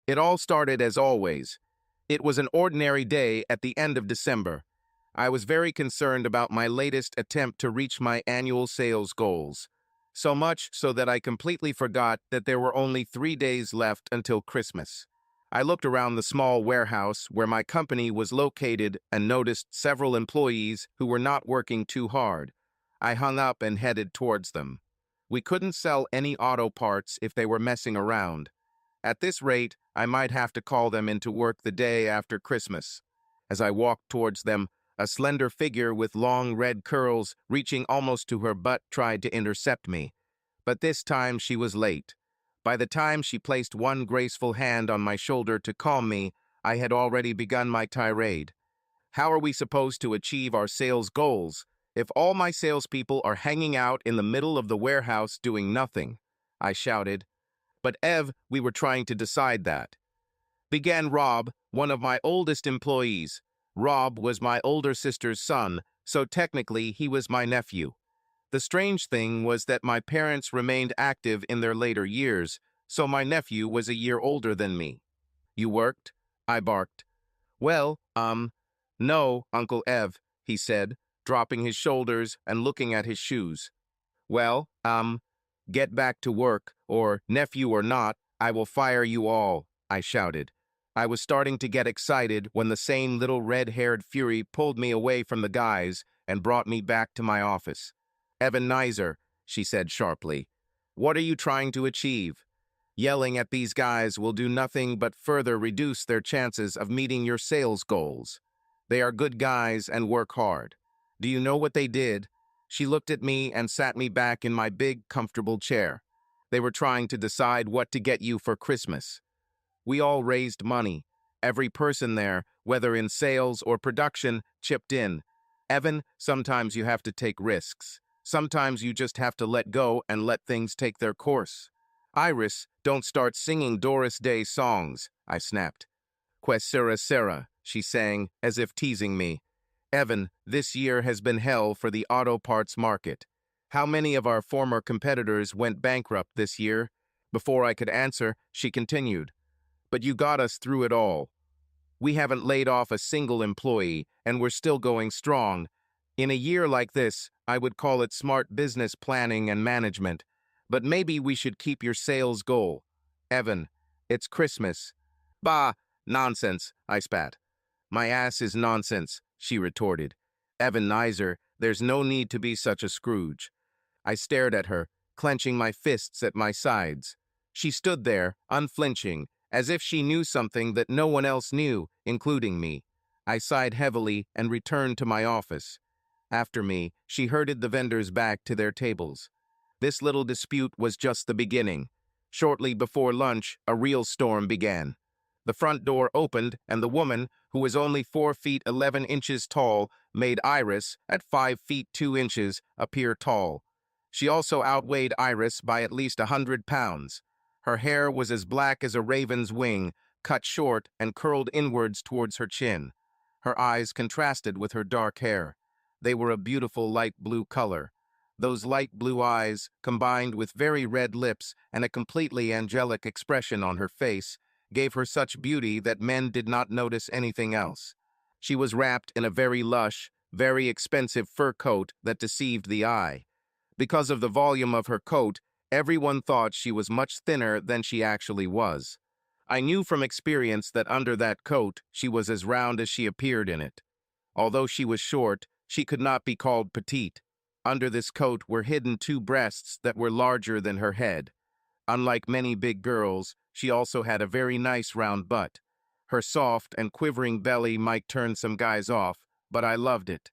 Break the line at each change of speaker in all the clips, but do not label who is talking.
It all started as always. It was an ordinary day at the end of December. I was very concerned about my latest attempt to reach my annual sales goals. So much so that I completely forgot that there were only 3 days left until Christmas. I looked around the small warehouse where my company was located and noticed several employees who were not working too hard. I hung up and headed towards them. We couldn't sell any auto parts if they were messing around. At this rate, I might have to call them into work the day after Christmas. As I walked towards them, a slender figure with long red curls reaching almost to her butt tried to intercept me. But this time she was late. By the time she placed one graceful hand on my shoulder to calm me, I had already begun my tirade. How are we supposed to achieve our sales goals if all my salespeople are hanging out in the middle of the warehouse doing nothing? I shouted. But Ev, we were trying to decide that. Began Rob, one of my oldest employees. Rob was my older sister's son, so technically he was my nephew. The strange thing was that my parents remained active in their later years, so my nephew was a year older than me. You worked? I barked. Well, no, Uncle Ev, he said, dropping his shoulders and looking at his shoes. Well, get back to work, or, nephew or not, I will fire you all, I shouted. I was starting to get excited when the same little red-haired fury pulled me away from the guys and brought me back to my office. Evan Nizer, she said sharply, what are you trying to achieve? Yelling at these guys will do nothing but further reduce their chances of meeting your sales goals. They are good guys and work hard. Do you know what they did? She looked at me and sat me back in my big, comfortable chair. They were trying to decide what to get you for Christmas. We all raised money. Every person there, whether in sales or production, chipped in. Evan, sometimes you have to take risks. Sometimes you just have to let go and let things take their course. Iris, don't start singing Doris Day songs, I snapped. Que sera, she sang, as if teasing me. Evan, this year has been hell for the auto parts market. How many of our former competitors went bankrupt this year? Before I could answer, she continued. But you got us through it all. We haven't laid off a single employee, and we're still going strong. In a year like this, I would call it smart business planning and management. But maybe we should keep your sales goal. Evan, it's Christmas. Bah, nonsense, I spat. My ass is nonsense, she retorted. Evan Nizer, there's no need to be such a Scrooge. I stared at her, clenching my fists at my sides. She stood there, unflinching, as if she knew something that no one else knew, including me. I sighed heavily and returned to my office. After me, she herded the vendors back to their tables. This little dispute was just the beginning. Shortly before lunch, a real storm began. The front door opened, and the woman, who was only 4 feet 11 inches tall, made Iris, at 5 feet 2 inches, appear tall. She also outweighed Iris by at least 100 pounds. Her hair was as black as a raven's wing, cut short and curled inwards towards her chin. Her eyes contrasted with her dark hair. They were a beautiful light blue color. Those light blue eyes, combined with very red lips and a completely angelic expression on her face, gave her such beauty that men did not notice anything else. She was wrapped in a very lush, very expensive fur coat that deceived the eye. Because of the volume of her coat, everyone thought she was much thinner than she actually was. I knew from experience that under that coat, she was as round as she appeared in it. Although she was short, she could not be called petite. Under this coat were hidden 2 breasts that were larger than her head. Unlike many big girls, she also had a very nice round butt. Her soft and quivering belly might turn some guys off, but I loved it.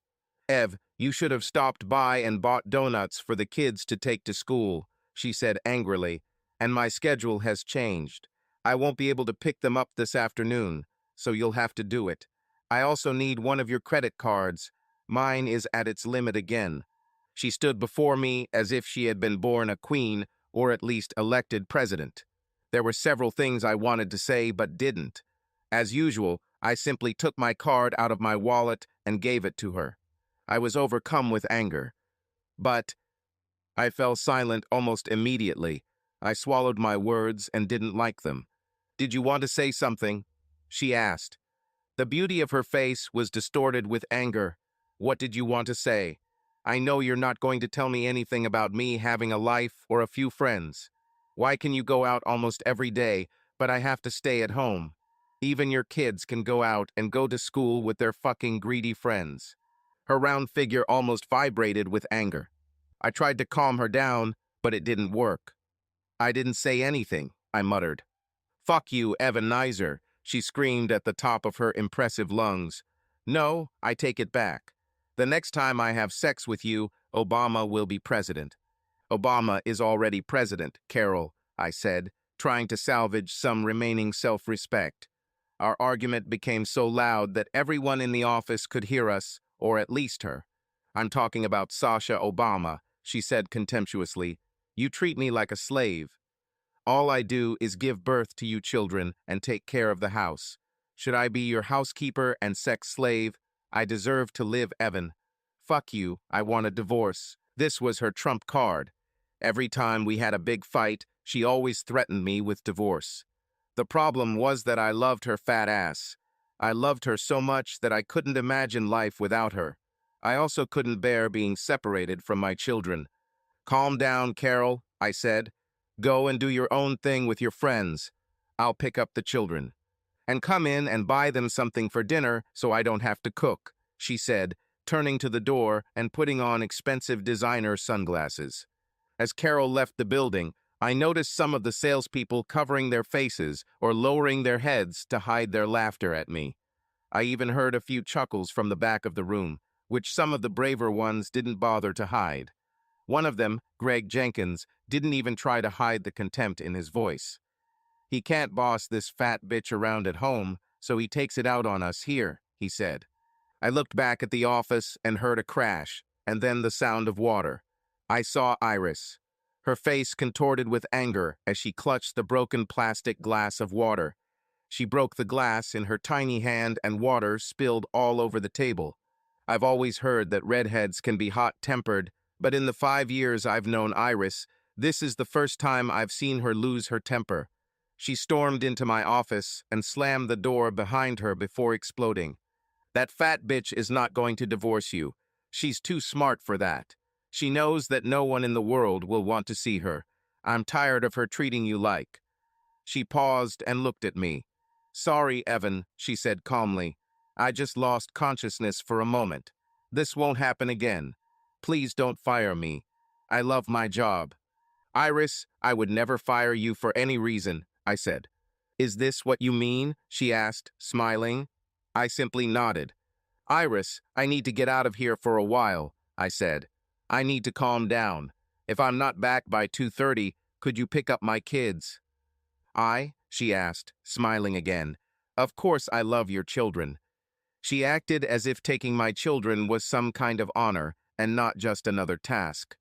Ev, you should have stopped by and bought donuts for the kids to take to school, she said angrily, and my schedule has changed. I won't be able to pick them up this afternoon, so you'll have to do it. I also need one of your credit cards. Mine is at its limit again. She stood before me as if she had been born a queen, or at least elected president. There were several things I wanted to say but didn't. As usual, I simply took my card out of my wallet and gave it to her. I was overcome with anger. But I fell silent almost immediately. I swallowed my words and didn't like them. Did you want to say something? She asked. The beauty of her face was distorted with anger. What did you want to say? I know you're not going to tell me anything about me having a life or a few friends. Why can you go out almost every day, but I have to stay at home? Even your kids can go out and go to school with their fucking greedy friends. Her round figure almost vibrated with anger. I tried to calm her down, but it didn't work. I didn't say anything, I muttered. Fuck you, Evan Nizer, she screamed at the top of her impressive lungs. No, I take it back. The next time I have sex with you, Obama will be president. Obama is already president, Carol, I said, trying to salvage some remaining self-respect. Our argument became so loud that everyone in the office could hear us, or at least her. I'm talking about Sasha Obama, she said contemptuously. You treat me like a slave. All I do is give birth to you children and take care of the house. Should I be your housekeeper and sex slave? I deserve to live, Evan. Fuck you, I want a divorce. This was her trump card. Every time we had a big fight, she always threatened me with divorce. The problem was that I loved her fat ass. I loved her so much that I couldn't imagine life without her. I also couldn't bear being separated from my children. Calm down, Carol, I said. Go and do your own thing with your friends. I'll pick up the children. And come in and buy them something for dinner so I don't have to cook, she said, turning to the door and putting on expensive designer sunglasses. As Carol left the building, I noticed some of the salespeople covering their faces or lowering their heads to hide their laughter at me. I even heard a few chuckles from the back of the room, which some of the braver ones didn't bother to hide. One of them, Greg Jenkins, didn't even try to hide the contempt in his voice. He can't boss this fat bitch around at home, so he takes it out on us here, he said. I looked back at the office and heard a crash, and then the sound of water. I saw Iris. Her face contorted with anger as she clutched the broken plastic glass of water. She broke the glass in her tiny hand and water spilled all over the table. I've always heard that redheads can be hot-tempered, but in the 5 years I've known Iris, this is the first time I've seen her lose her temper. She stormed into my office and slammed the door behind her before exploding. That fat bitch is not going to divorce you. She's too smart for that. She knows that no one in the world will want to see her. I'm tired of her treating you like. She paused and looked at me. Sorry, Evan, she said calmly. I just lost consciousness for a moment. This won't happen again. Please don't fire me. I love my job. Iris, I would never fire you for any reason, I said. Is this what you mean? She asked, smiling. I simply nodded. Iris, I need to get out of here for a while, I said. I need to calm down. If I'm not back by 2:30, could you pick up my kids? She asked, smiling again. Of course I love your children. She acted as if taking my children was some kind of honor and not just another task.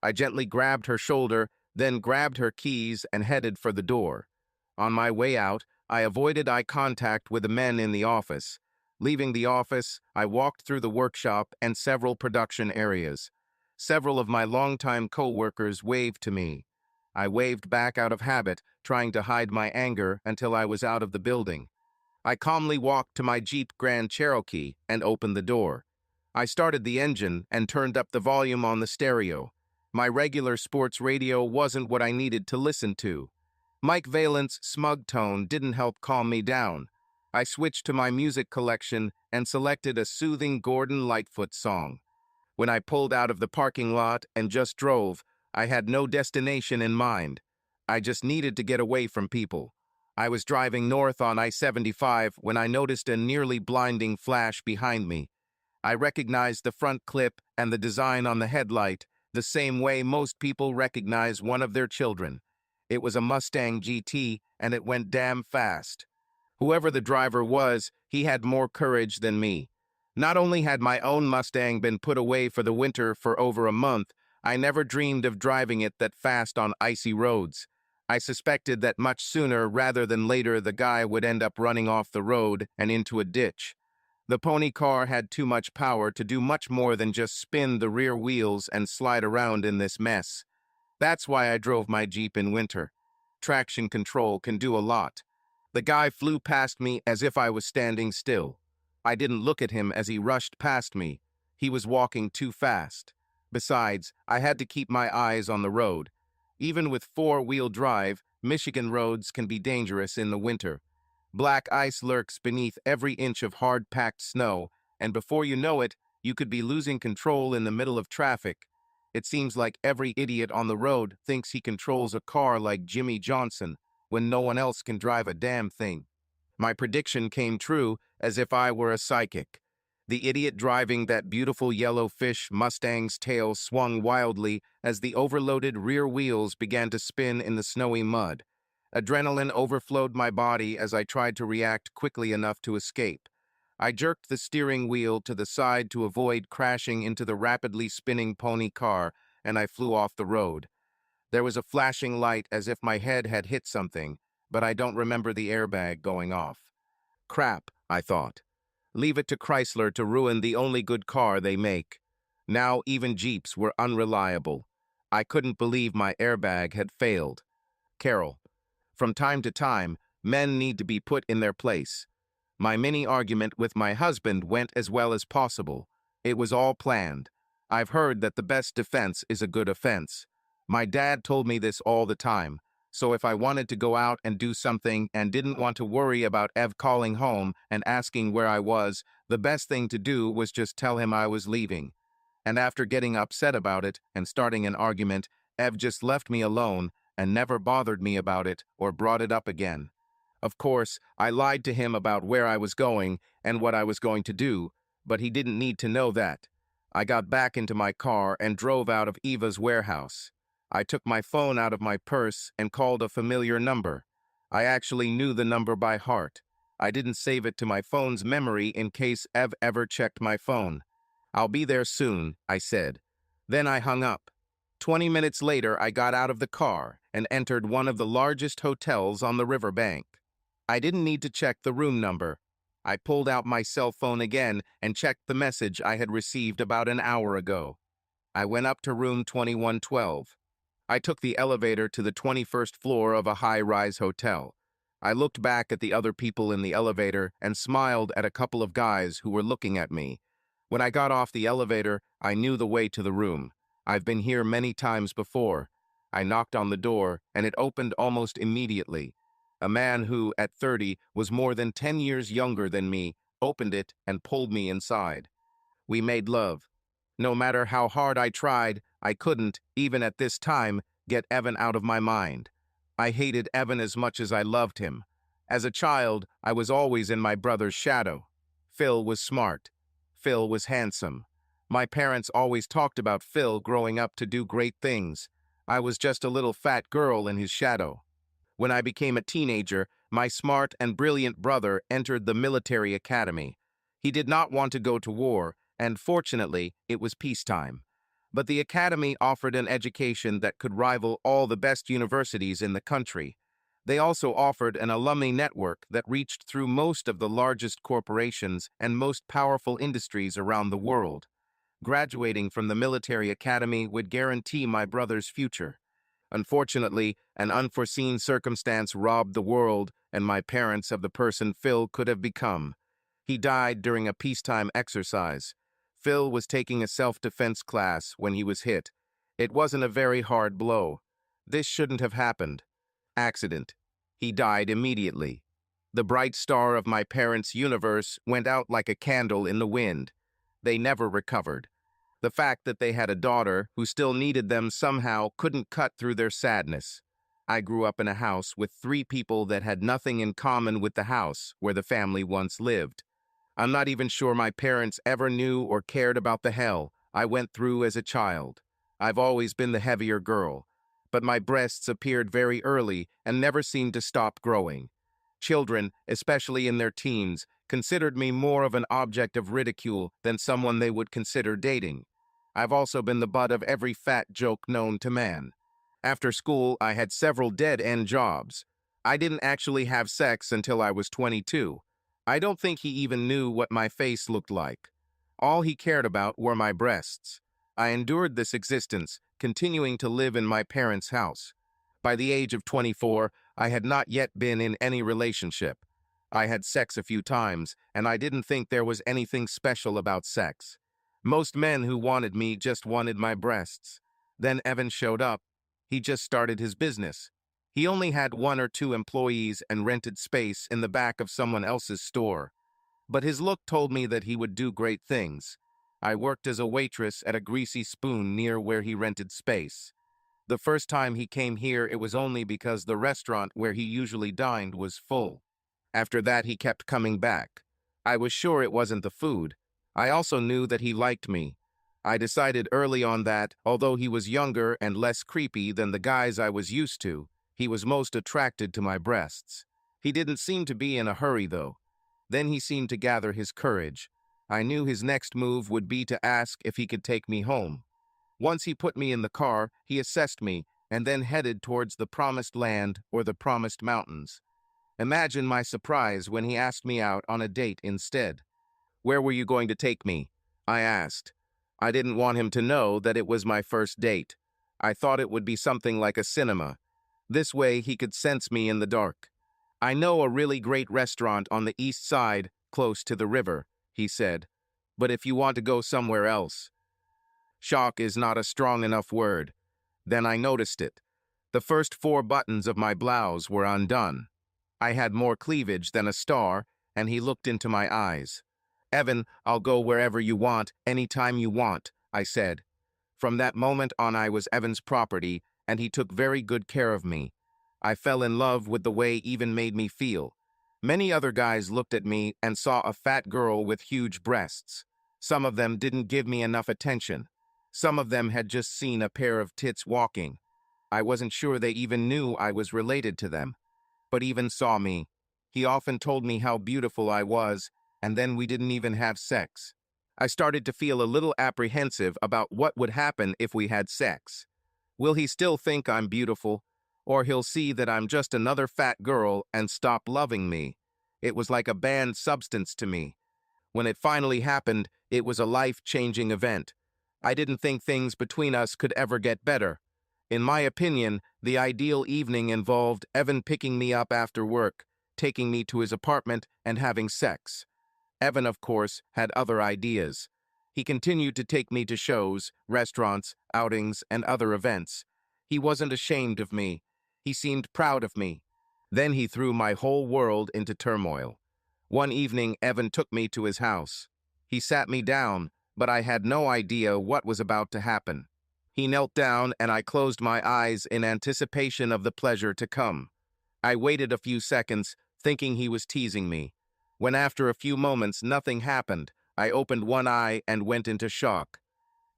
I gently grabbed her shoulder, then grabbed her keys and headed for the door. On my way out, I avoided eye contact with the men in the office. Leaving the office, I walked through the workshop and several production areas. Several of my longtime co-workers waved to me. I waved back out of habit, trying to hide my anger until I was out of the building. I calmly walked to my Jeep Grand Cherokee and opened the door. I started the engine and turned up the volume on the stereo. My regular sports radio wasn't what I needed to listen to. Mike Valent's smug tone didn't help calm me down. I switched to my music collection and selected a soothing Gordon Lightfoot song. When I pulled out of the parking lot and just drove, I had no destination in mind. I just needed to get away from people. I was driving north on I-75 when I noticed a nearly blinding flash behind me. I recognized the front clip and the design on the headlight the same way most people recognize one of their children. It was a Mustang GT, and it went damn fast. Whoever the driver was, he had more courage than me. Not only had my own Mustang been put away for the winter for over a month, I never dreamed of driving it that fast on icy roads. I suspected that much sooner rather than later the guy would end up running off the road and into a ditch. The pony car had too much power to do much more than just spin the rear wheels and slide around in this mess. That's why I drove my Jeep in winter. Traction control can do a lot. The guy flew past me as if I was standing still. I didn't look at him as he rushed past me. He was walking too fast. Besides, I had to keep my eyes on the road. Even with four-wheel drive, Michigan roads can be dangerous in the winter. Black ice lurks beneath every inch of hard-packed snow, and before you know it, you could be losing control in the middle of traffic. It seems like every idiot on the road thinks he controls a car like Jimmy Johnson, when no one else can drive a damn thing. My prediction came true as if I were a psychic. The idiot driving that beautiful yellow fish Mustang's tail swung wildly as the overloaded rear wheels began to spin in the snowy mud. Adrenaline overflowed my body as I tried to react quickly enough to escape. I jerked the steering wheel to the side to avoid crashing into the rapidly spinning pony car, and I flew off the road. There was a flashing light as if my head had hit something, but I don't remember the airbag going off. Crap, I thought. Leave it to Chrysler to ruin the only good car they make. Now even Jeeps were unreliable. I couldn't believe my airbag had failed. Carol. From time to time, men need to be put in their place. My mini argument with my husband went as well as possible. It was all planned. I've heard that the best defense is a good offense. My dad told me this all the time, so if I wanted to go out and do something and didn't want to worry about Ev calling home and asking where I was, the best thing to do was just tell him I was leaving. And after getting upset about it and starting an argument, Ev just left me alone and never bothered me about it or brought it up again. Of course, I lied to him about where I was going and what I was going to do, but he didn't need to know that. I got back into my car and drove out of Eva's warehouse. I took my phone out of my purse and called a familiar number. I actually knew the number by heart. I didn't save it to my phone's memory in case Ev ever checked my phone. "I'll be there soon," I said. Then I hung up. 20 minutes later, I got out of the car and entered one of the largest hotels on the riverbank. I didn't need to check the room number. I pulled out my cell phone again and checked the message I had received about an hour ago. I went up to room 2112. I took the elevator to the 21st floor of a high-rise hotel. I looked back at the other people in the elevator and smiled at a couple of guys who were looking at me. When I got off the elevator, I knew the way to the room. I've been here many times before. I knocked on the door, and it opened almost immediately. A man who, at 30, was more than 10 years younger than me, opened it and pulled me inside. We made love. No matter how hard I tried, I couldn't, even at this time, get Evan out of my mind. I hated Evan as much as I loved him. As a child, I was always in my brother's shadow. Phil was smart. Phil was handsome. My parents always talked about Phil growing up to do great things. I was just a little fat girl in his shadow. When I became a teenager, my smart and brilliant brother entered the military academy. He did not want to go to war, and fortunately, it was peacetime. But the academy offered an education that could rival all the best universities in the country. They also offered an alumni network that reached through most of the largest corporations and most powerful industries around the world. Graduating from the military academy would guarantee my brother's future. Unfortunately, an unforeseen circumstance robbed the world and my parents of the person Phil could have become. He died during a peacetime exercise. Phil was taking a self-defense class when he was hit. It wasn't a very hard blow. This shouldn't have happened. Accident. He died immediately. The bright star of my parents' universe went out like a candle in the wind. They never recovered. The fact that they had a daughter who still needed them somehow couldn't cut through their sadness. I grew up in a house with 3 people that had nothing in common with the house where the family once lived. I'm not even sure my parents ever knew or cared about the hell I went through as a child. I've always been the heavier girl, but my breasts appeared very early and never seemed to stop growing. Children, especially in their teens, considered me more of an object of ridicule than someone they would consider dating. I've also been the butt of every fat joke known to man. After school, I had several dead-end jobs. I didn't actually have sex until I was 22. I don't think he even knew what my face looked like. All he cared about were my breasts. I endured this existence, continuing to live in my parents' house. By the age of 24, I had not yet been in any relationship. I had sex a few times, and I didn't think there was anything special about sex. Most men who wanted me just wanted my breasts. Then Evan showed up. He just started his business. He only had 1 or 2 employees and rented space in the back of someone else's store. But his look told me that he would do great things. I worked as a waitress at a Greasy Spoon near where he rented space. The first time he came here, it was only because the restaurant where he usually dined was full. After that, he kept coming back. I was sure it wasn't the food. I also knew that he liked me. I decided early on that, although he was younger and less creepy than the guys I was used to, he was most attracted to my breasts. He didn't seem to be in a hurry, though. Then he seemed to gather his courage. I knew his next move would be to ask if he could take me home. Once he put me in the car, he assessed me and then headed towards the promised land or the promised mountains. Imagine my surprise when he asked me out on a date instead. "Where were you going to take me?" I asked. I didn't want him to know that it was my first date. I thought it would be something like a cinema. This way he could sense me in the dark. "I know a really great restaurant on the east side, close to the river," he said. "But if you want to go somewhere else." Shock is not a strong enough word. Then I noticed it. The first 4 buttons of my blouse were undone. I had more cleavage than a star, and he looked into my eyes. "Evan, I'll go wherever you want, anytime you want," I said. From that moment on, I was Evan's property, and he took very good care of me. I fell in love with the way Evan made me feel. Many other guys looked at me and saw a fat girl with huge breasts. Some of them didn't give me enough attention. Some of them had just seen a pair of tits walking. I wasn't sure they even knew I was related to them. But Evan saw me. He often told me how beautiful I was, and then we didn't even have sex. I started to feel a little apprehensive about what would happen if we had sex. Will he still think I'm beautiful? Or he'll see that I'm just another fat girl and stop loving me? It was like a banned substance to me. When it finally happened, it was a life-changing event. I didn't think things between us could ever get better. In my opinion, the ideal evening involved Evan picking me up after work, taking me to his apartment, and having sex. Evan, of course, had other ideas. He continued to take me to shows, restaurants, outings, and other events. He wasn't ashamed of me. He seemed proud of me. Then he threw my whole world into turmoil. One evening, Evan took me to his house. He sat me down, but I had no idea what was about to happen. He knelt down, and I closed my eyes in anticipation of the pleasure to come. I waited a few seconds, thinking he was teasing me. When after a few moments nothing happened, I opened one eye and went into shock.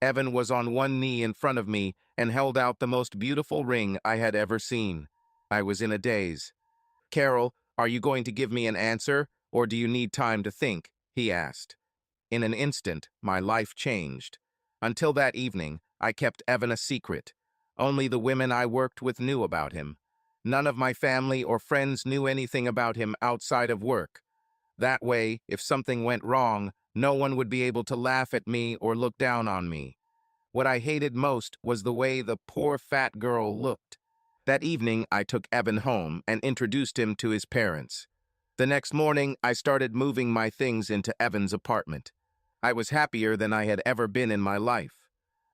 Evan was on one knee in front of me and held out the most beautiful ring I had ever seen. I was in a daze. "Carol, are you going to give me an answer, or do you need time to think?" he asked. In an instant, my life changed. Until that evening, I kept Evan a secret. Only the women I worked with knew about him. None of my family or friends knew anything about him outside of work. That way, if something went wrong, no one would be able to laugh at me or look down on me. What I hated most was the way the poor fat girl looked. That evening, I took Evan home and introduced him to his parents. The next morning, I started moving my things into Evan's apartment. I was happier than I had ever been in my life.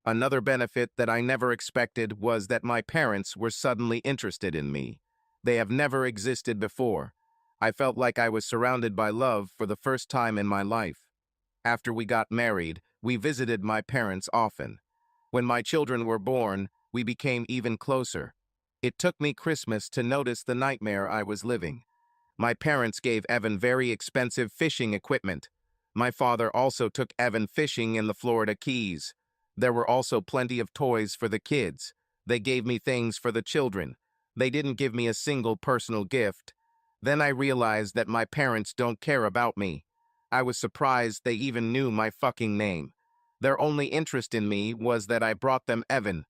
Another benefit that I never expected was that my parents were suddenly interested in me. They have never existed before. I felt like I was surrounded by love for the first time in my life. After we got married, we visited my parents often. When my children were born, we became even closer. It took me Christmas to notice the nightmare I was living. My parents gave Evan very expensive fishing equipment. My father also took Evan fishing in the Florida Keys. There were also plenty of toys for the kids. They gave me things for the children. They didn't give me a single personal gift. Then I realized that my parents don't care about me. I was surprised they even knew my fucking name. Their only interest in me was that I brought them Evan.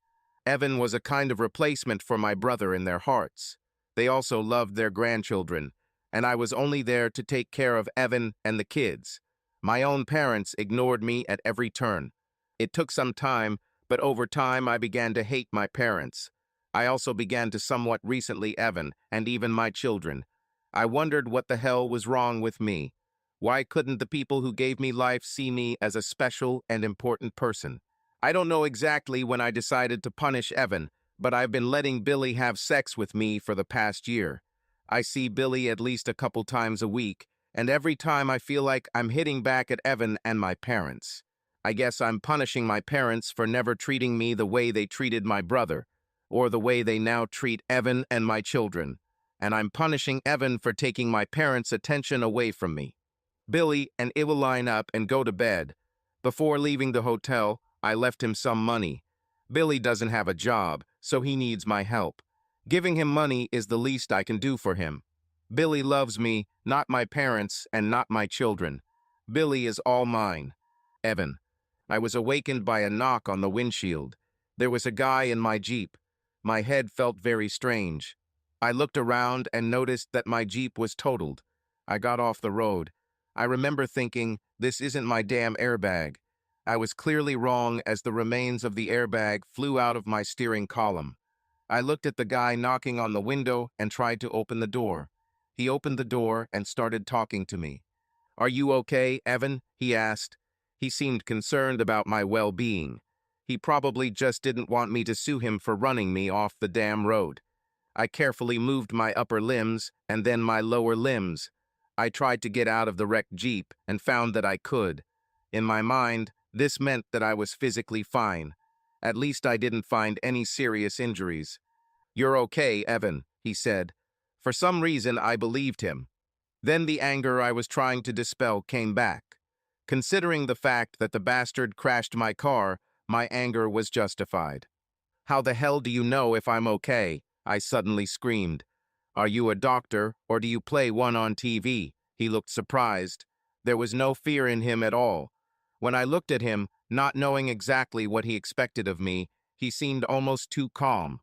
Evan was a kind of replacement for my brother in their hearts. They also loved their grandchildren, and I was only there to take care of Evan and the kids. My own parents ignored me at every turn. It took some time, but over time I began to hate my parents. I also began to somewhat recently Evan, and even my children. I wondered what the hell was wrong with me. Why couldn't the people who gave me life see me as a special and important person? I don't know exactly when I decided to punish Evan, but I've been letting Billy have sex with me for the past year. I see Billy at least a couple times a week, and every time I feel like I'm hitting back at Evan and my parents. I guess I'm punishing my parents for never treating me the way they treated my brother, or the way they now treat Evan and my children. And I'm punishing Evan for taking my parents' attention away from me. Billy and I will line up and go to bed. Before leaving the hotel, I left him some money. Billy doesn't have a job, so he needs my help. Giving him money is the least I can do for him. Billy loves me, not my parents, and not my children. Billy is all mine. Evan. I was awakened by a knock on the windshield. There was a guy in my Jeep. My head felt very strange. I looked around and noticed that my Jeep was totaled. I got off the road. I remember thinking, this isn't my damn airbag. I was clearly wrong as the remains of the airbag flew out of my steering column. I looked at the guy knocking on the window and tried to open the door. He opened the door and started talking to me. "Are you okay, Evan?" he asked. He seemed concerned about my well-being. He probably just didn't want me to sue him for running me off the damn road. I carefully moved my upper limbs and then my lower limbs. I tried to get out of the wrecked Jeep and found that I could. In my mind, this meant that I was physically fine. At least I didn't find any serious injuries. "You're okay, Evan," he said. For some reason, I believed him. Then the anger I was trying to dispel came back. Considering the fact that the bastard crashed my car, my anger was justified. "How the hell do you know if I'm okay?" I suddenly screamed. "Are you a doctor, or do you play one on TV?" He looked surprised. There was no fear in him at all. When I looked at him, not knowing exactly what he expected of me, he seemed almost too calm.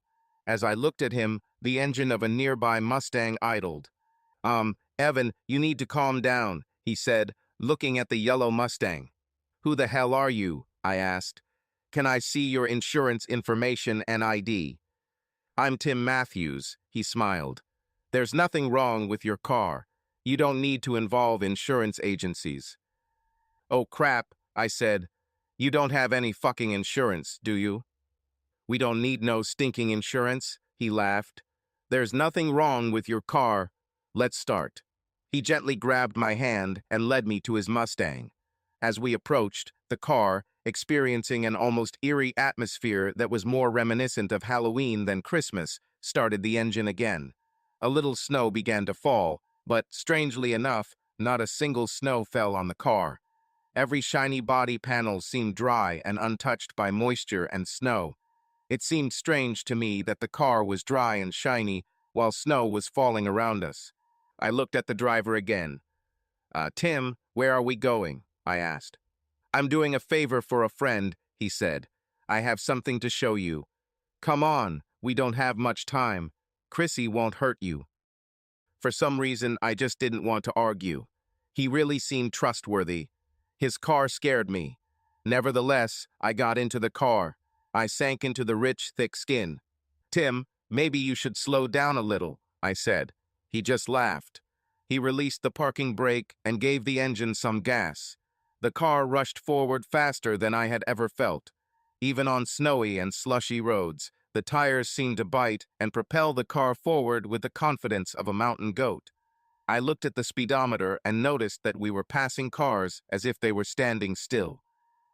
As I looked at him, the engine of a nearby Mustang idled. Evan, you need to calm down," he said, looking at the yellow Mustang. "Who the hell are you?" I asked. "Can I see your insurance information and ID?" "I'm Tim Matthews," he smiled. "There's nothing wrong with your car. You don't need to involve insurance agencies." "Oh crap," I said. "You don't have any fucking insurance, do you?" "We don't need no stinking insurance," he laughed. "There's nothing wrong with your car. Let's start." He gently grabbed my hand and led me to his Mustang. As we approached, the car, experiencing an almost eerie atmosphere that was more reminiscent of Halloween than Christmas, started the engine again. A little snow began to fall, but, strangely enough, not a single snow fell on the car. Every shiny body panel seemed dry and untouched by moisture and snow. It seemed strange to me that the car was dry and shiny while snow was falling around us. I looked at the driver again. Tim, where are we going?" I asked. "I'm doing a favor for a friend," he said. "I have something to show you. Come on, we don't have much time. Chrissy won't hurt you." For some reason, I just didn't want to argue. He really seemed trustworthy. His car scared me. Nevertheless, I got into the car. I sank into the rich, thick skin. "Tim, maybe you should slow down a little," I said. He just laughed. He released the parking brake and gave the engine some gas. The car rushed forward faster than I had ever felt. Even on snowy and slushy roads, the tires seemed to bite and propel the car forward with the confidence of a mountain goat. I looked at the speedometer and noticed that we were passing cars as if they were standing still.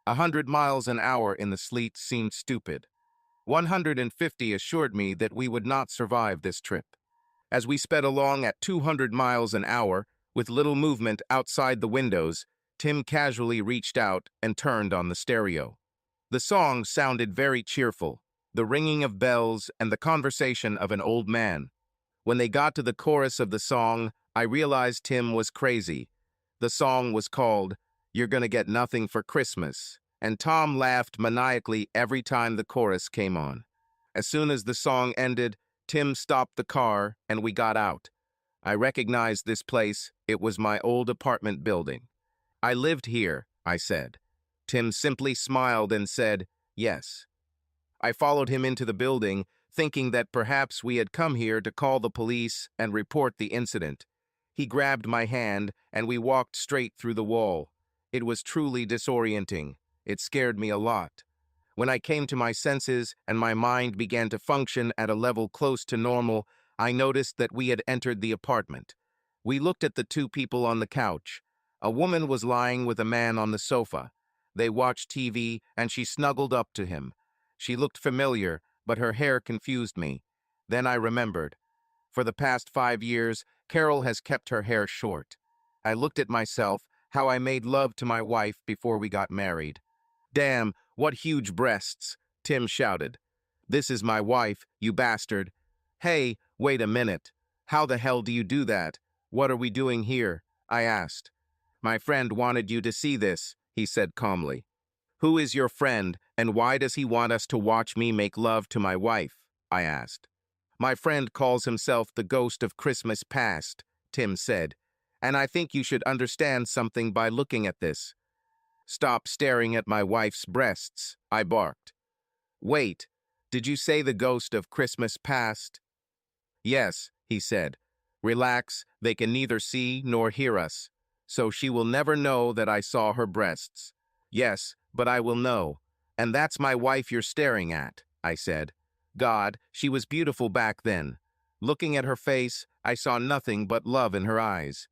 100 miles an hour in the sleet seemed stupid. 150 assured me that we would not survive this trip. As we sped along at 200 miles an hour, with little movement outside the windows, Tim casually reached out and turned on the stereo. The song sounded very cheerful, the ringing of bells and the conversation of an old man. When they got to the chorus of the song, I realized Tim was crazy. The song was called "You're Gonna Get Nothing for Christmas," and Tom laughed maniacally every time the chorus came on. As soon as the song ended, Tim stopped the car and we got out. I recognized this place. It was my old apartment building. "I lived here," I said. Tim simply smiled and said, "Yes." I followed him into the building, thinking that perhaps we had come here to call the police and report the incident. He grabbed my hand, and we walked straight through the wall. It was truly disorienting. It scared me a lot. When I came to my senses and my mind began to function at a level close to normal, I noticed that we had entered the apartment. We looked at the two people on the couch. A woman was lying with a man on the sofa. They watched TV, and she snuggled up to him. She looked familiar, but her hair confused me. Then I remembered. For the past 5 years, Carol has kept her hair short. I looked at myself, how I made love to my wife before we got married. "Damn, what huge breasts," Tim shouted. "This is my wife, you bastard." "Hey, wait a minute. How the hell do you do that? What are we doing here?" I asked. "My friend wanted you to see this," he said calmly. "Who is your friend, and why does he want us to watch me make love to my wife?" I asked. "My friend calls himself the ghost of Christmas past," Tim said, "and I think you should understand something by looking at this." "Stop staring at my wife's breasts," I barked. "Wait, did you say the ghost of Christmas past?" "Yes," he said. "Relax, they can neither see nor hear us, so she will never know that I saw her breasts." "Yes, but I will know. And that's my wife you're staring at," I said. God, she was beautiful back then. Looking at her face, I saw nothing but love in her eyes.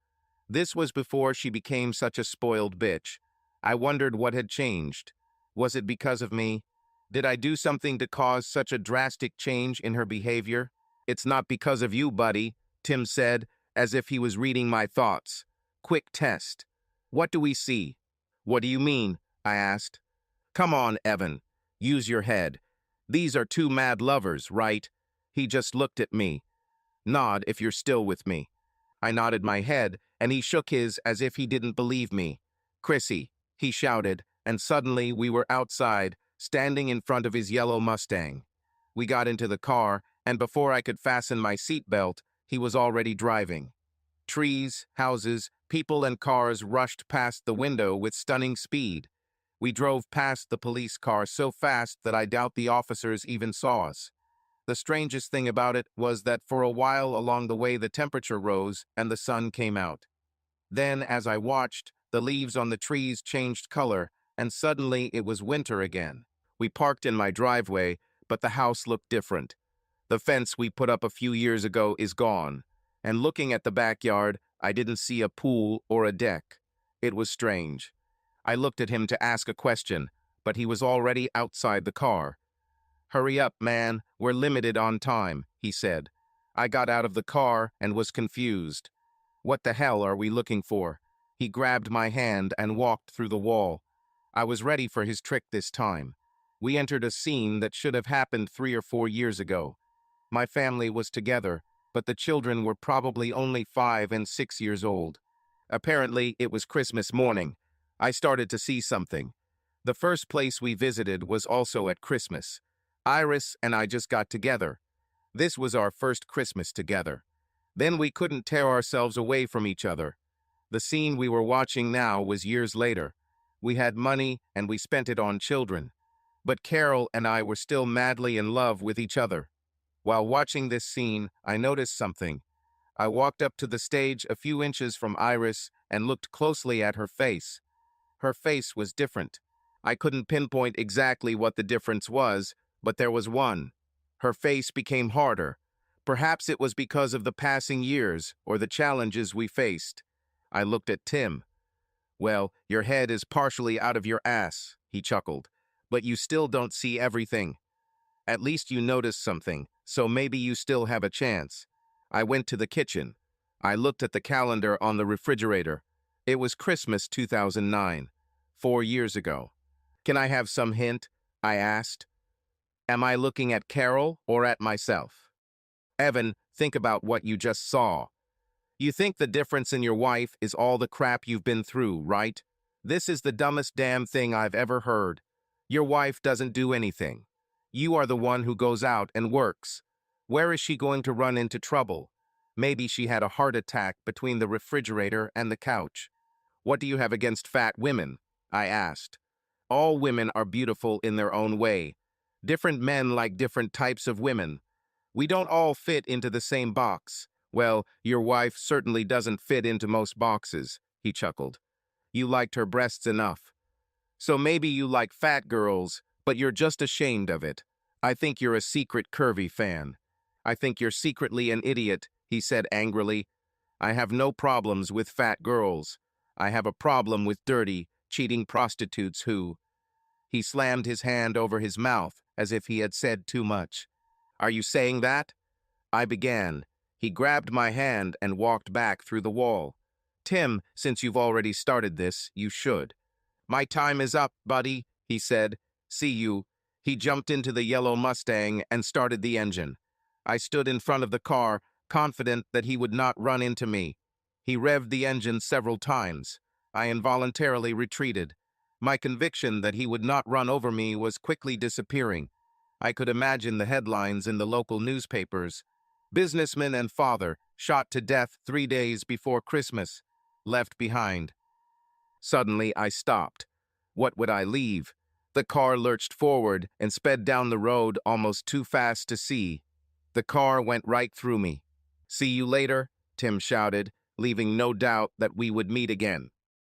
This was before she became such a spoiled bitch. I wondered what had changed. Was it because of me? Did I do something to cause such a drastic change in her behavior? "It's not because of you, buddy," Tim said, as if he was reading my thoughts. "Quick test. What do we see?" "What do you mean?" I asked. "Come on, Evan. Use your head. These are two mad lovers, right?" He just looked at me. "Nod if you're still with me." I nodded my head, and he shook his as if he didn't believe me. "Chrissy," he shouted, and suddenly we were outside, standing in front of his yellow Mustang. We got into the car, and before I could fasten my seatbelt, he was already driving. Trees, houses, people, and cars rushed past the window with stunning speed. We drove past the police car so fast that I doubt the officers even saw us. The strangest thing about it was that for a while along the way the temperature rose and the sun came out. Then, as I watched, the leaves on the trees changed color, and suddenly it was winter again. We parked in my driveway, but the house looked different. The fence we put up a few years ago is gone, and looking at the backyard, I didn't see a pool or a deck. It was strange. I looked at him to ask a question, but he was already outside the car. "Hurry up, man, we're limited on time," he said. I got out of the car and was confused. "What the hell are we looking for?" He grabbed my hand and walked through the wall. I was ready for his trick this time. We entered a scene that should have happened 3 or 4 years ago. My family was together, but the children were probably only 5 and 6 years old. Apparently, it was Christmas morning. I started to see something. The first place we visited was also at Christmas. Iris and I just got together. This was our first Christmas together. Then we couldn't tear ourselves away from each other. The scene we were watching now was years later. We had money and we spent it on children. But Carol and I were still madly in love with each other. While watching this scene, I noticed something. I walked up to the stage a few inches from Iris and looked closely at her face. Her face was different. I couldn't pinpoint exactly what the difference was, but there was one. Her face became harder. Perhaps it was because of the passing years or the challenges we faced. I looked at Tim. "Well, your head is partially out of your ass," he chuckled, "but you still don't see everything. At least you noticed something, so maybe you still have a chance." I went to the kitchen. I looked at the calendar on the refrigerator. It was Christmas 2009, 4 years ago. "Can I have some hint?" I asked. "Am I looking at Carol or at myself?" "Evan, think about what you just saw. You think the difference in your wife is all the crap you've been through, right? This is the dumbest damn thing I've ever heard. Your wife doesn't do anything. You are the one who goes out and works. Where is she going to run into trouble? Maybe she had a heart attack between the refrigerator and the couch." "What do you have against fat women?" I asked. "All women are beautiful in their own way. Different men like different types of women. We don't all fit into the same box. Well, your wife certainly doesn't fit into most boxes, he chuckled. You liked her breasts enough. So maybe you like fat girls, but you're just ashamed of it. I think you're a secret curvy fan. I think you're secretly an idiot, he said angrily. I have no problems with fat girls. I have a problem with dirty, cheating prostitutes who... He slammed his hand over his mouth as if he had said too much. Are you saying that? I began. He grabbed my hand and walked back through the wall. Tim, since you've already started this, you should. My time is up, buddy, he said. See you. He jumped into the yellow Mustang and started the engine. I stood in front of the car, confident that he would not run into me. He revved the engine several times. I involuntarily retreated. My conviction that he would not run over me was quickly disappearing. I could imagine the headlines in the local newspapers. Businessman and father shot to death 3 days before Christmas. Left behind. Suddenly, I stopped. What would I leave? The car lurched forward and sped down the road almost too fast to see. The car went right through me. See you later, Tim shouted, leaving no doubt that we would meet again.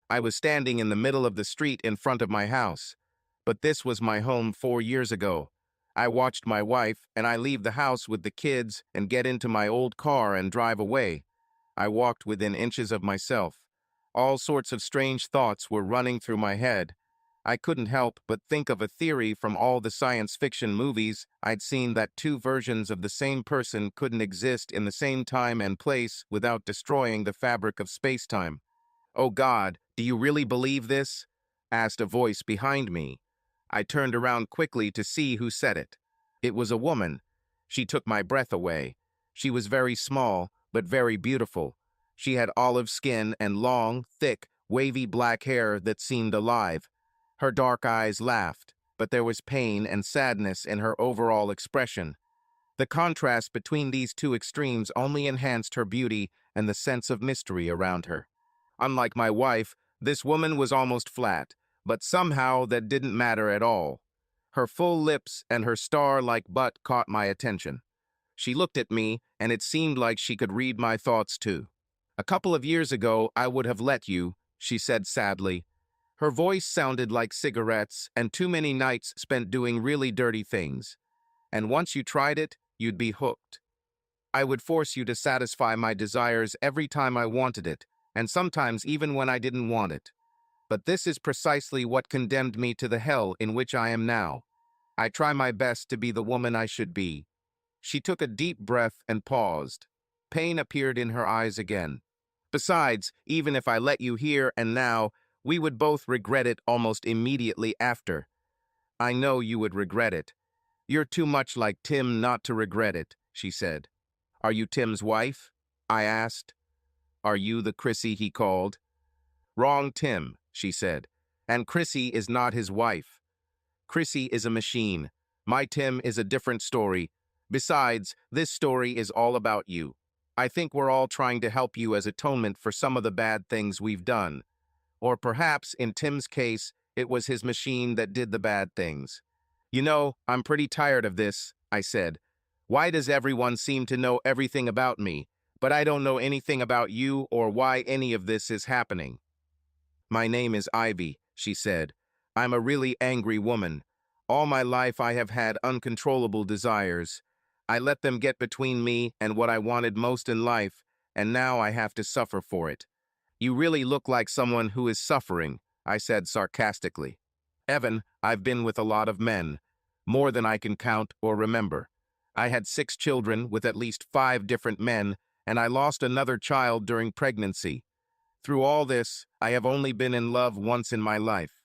I was standing in the middle of the street in front of my house. But this was my home 4 years ago. I watched my wife and I leave the house with the kids and get into my old car and drive away. I walked within inches of myself. All sorts of strange thoughts were running through my head. I couldn't help but think of a theory from all the science fiction movies I'd seen that two versions of the same person couldn't exist in the same time and place without destroying the fabric of space-time. "Oh God, do you really believe this?" asked a voice behind me. I turned around quickly to see who said it. It was a woman. She took my breath away. She was very small, but very beautiful. She had olive skin and long, thick, wavy black hair that seemed alive. Her dark eyes laughed, but there was pain and sadness in her overall expression. The contrast between these two extremes only enhanced her beauty and the sense of mystery around her. Unlike my wife, this woman was almost flat, but somehow that didn't matter at all. Her full lips and her star-like butt caught my attention. She looked at me, and it seemed like she could read my thoughts too. "A couple of years ago, I would have let you," she said sadly. Her voice sounded like cigarettes and too many nights spent doing really dirty things. "And once you tried it, you'd be hooked. I would force you to satisfy my desires every time I wanted it, and sometimes even when I didn't want it. But this is precisely what condemned me to the hell in which I am now. I try my best to be the woman I should be." She took a deep breath and paused. Pain appeared in her eyes again. "Besides, even if I let you here and now, we would both regret it almost immediately after. I know you would regret it. You're too much like Tim not to regret it," she said. "Are you Tim's wife?" I asked. "Are you the Chrissy he called?" "Wrong Tim," she said. "And Chrissy is not his wife. Chrissy is a machine. My Tim is a different story. Besides, this story is all about you. I think we're all trying to help you as atonement for some of the bad things we've done. Or perhaps, in Tim's case, it was his machine that did the bad things." "You know, I'm pretty tired of this," I said. "Why does everyone seem to know everything about me, but I don't know anything about you or why any of this is happening?" "My name is Ivy," she said. "I'm a really angry woman. All my life I have had uncontrollable desires. I let them get between me and what I wanted most in life, and now I have to suffer for it." "You really look like someone who is suffering," I said sarcastically. "Evan, I've been with a lot of men, more than I can count or remember. I had 6 children with at least 5 different men, and I lost another child during pregnancy. Through all this, I have only been in love once in my life.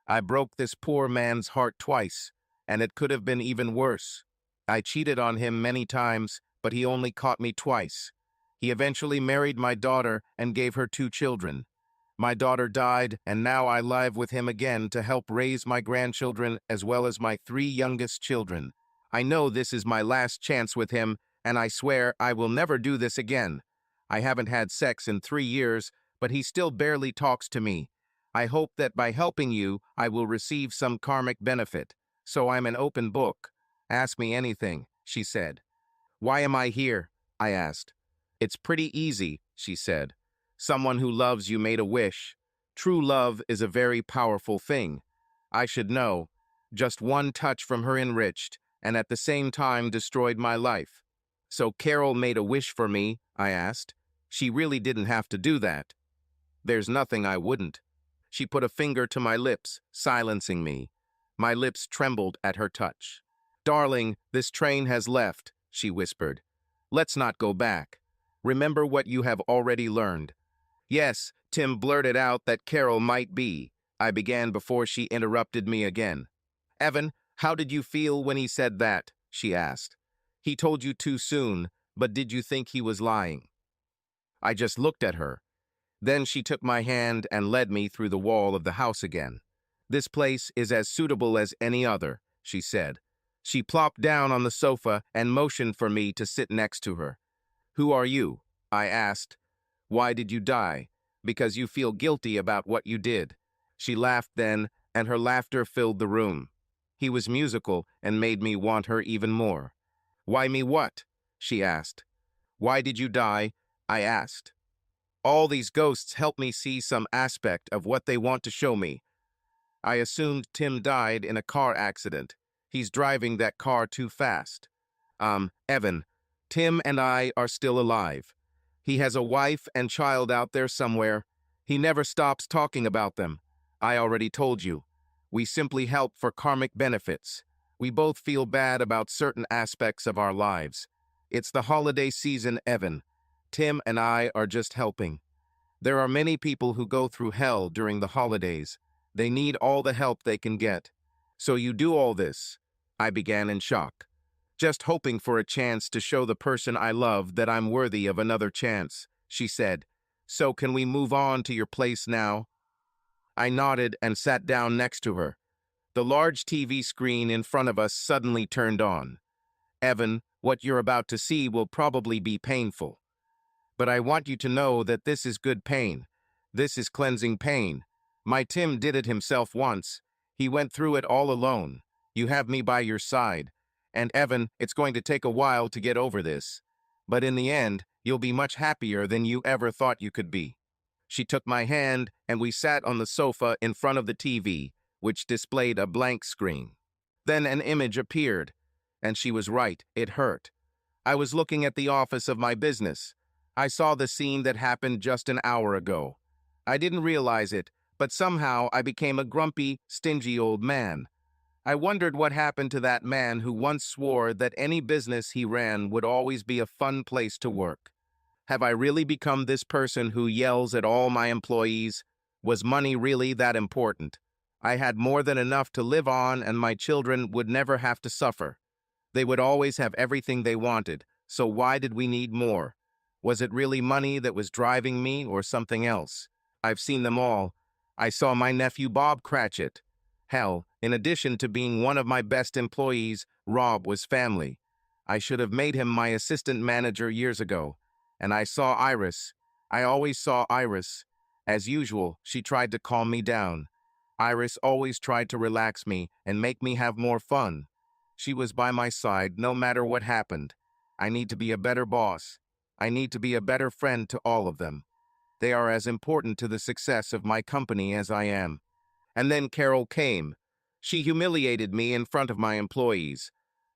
I broke this poor man's heart twice, and it could have been even worse. I cheated on him many times, but he only caught me twice. He eventually married my daughter and gave her 2 children. My daughter died, and now I live with him again to help raise my grandchildren as well as my 3 youngest children. I know this is my last chance with him, and I swear I will never do this again. I haven't had sex in 3 years, but he still barely talks to me. I hope that by helping you, I will receive some karmic benefit. So I'm an open book. Ask me anything," she said. Why am I here? I asked. It's pretty easy, she said. Someone who loves you made a wish. True love is a very powerful thing. I should know. Just one touch from her enriched, and at the same time destroyed my life. So Carol made a wish for me, I asked. She really didn't have to do that. There's nothing I wouldn't. She put a finger to my lips, silencing me. My lips trembled at her touch. Darling, this train has left, she whispered. Let's not go back. Remember what you have already learned. Yes, Tim blurted out that Carol might be. I began before she interrupted me again. Evan, how did you feel when he said that? She asked. He told you too soon, but did you think he was lying? I just looked at her. Then she took my hand and led me through the wall of the house again. This place is as suitable as any other, she said. She plopped down on the sofa and motioned for me to sit next to her. Who are you? I asked. Why did you die? Because you feel guilty about what you did. She laughed then, and her laughter filled the room. He was musical and made me want her even more. Why me what? She asked. Why did you die? I asked. All these ghosts help me see some aspect of what they want to show me. I assumed Tim died in a car accident. He's driving that car too fast. Evan, Tim and I are still alive. He has a wife and child out there somewhere. He never stops talking about them. I already told you. We simply help for karmic benefits. We both feel bad about certain aspects of our lives. It's the holiday season, Evan. Tim and I are just helping. There are many people who go through hell during the holidays. They need all the help they can get. So you do all this. I began in shock, just hoping for a chance to show the person I love that I'm worthy of another chance, she said. So can we move on to your place now? I nodded and sat down next to her. The large TV screen in front of us suddenly turned on. Evan, what you're about to see will probably be painful. But I want you to know that this is good pain. This is cleansing pain. My Tim did it himself once. He went through it all alone. You have me by your side. And Evan, it's going to take a while to get over this. But in the end, you'll be much happier than you ever thought you could be. She took my hand, and we sat on the sofa in front of the TV, which displayed a blank screen. Then an image appeared, and she was right, it hurt. I was looking at the office of my business. I saw the scene that happened just an hour ago. I didn't realize it, but somehow I became a grumpy, stingy old man. I wondered what happened to that man who once swore that any business he ran would always be a fun place to work. Have I really become this person who yells at all my employees? Was money really that important? I had more than enough to live on, and my children would never have to suffer. They would always have everything they wanted, so why did we need more? Was it really money that was driving me or something else? I've seen them all. I saw my nephew Bob Cratchit. Hell, in addition to being one of my best employees, Rob was family. I should have made him my assistant manager years ago. And I saw Iris. I always saw Iris. As usual, she tried to calm me down. Iris always tried to relax me and make me have more fun. She was by my side no matter what happened. I need to be a better boss. I need to be a better friend to all of them. They are as important to the success of my company as I am. And then Carol came. She humiliated me in front of my employees.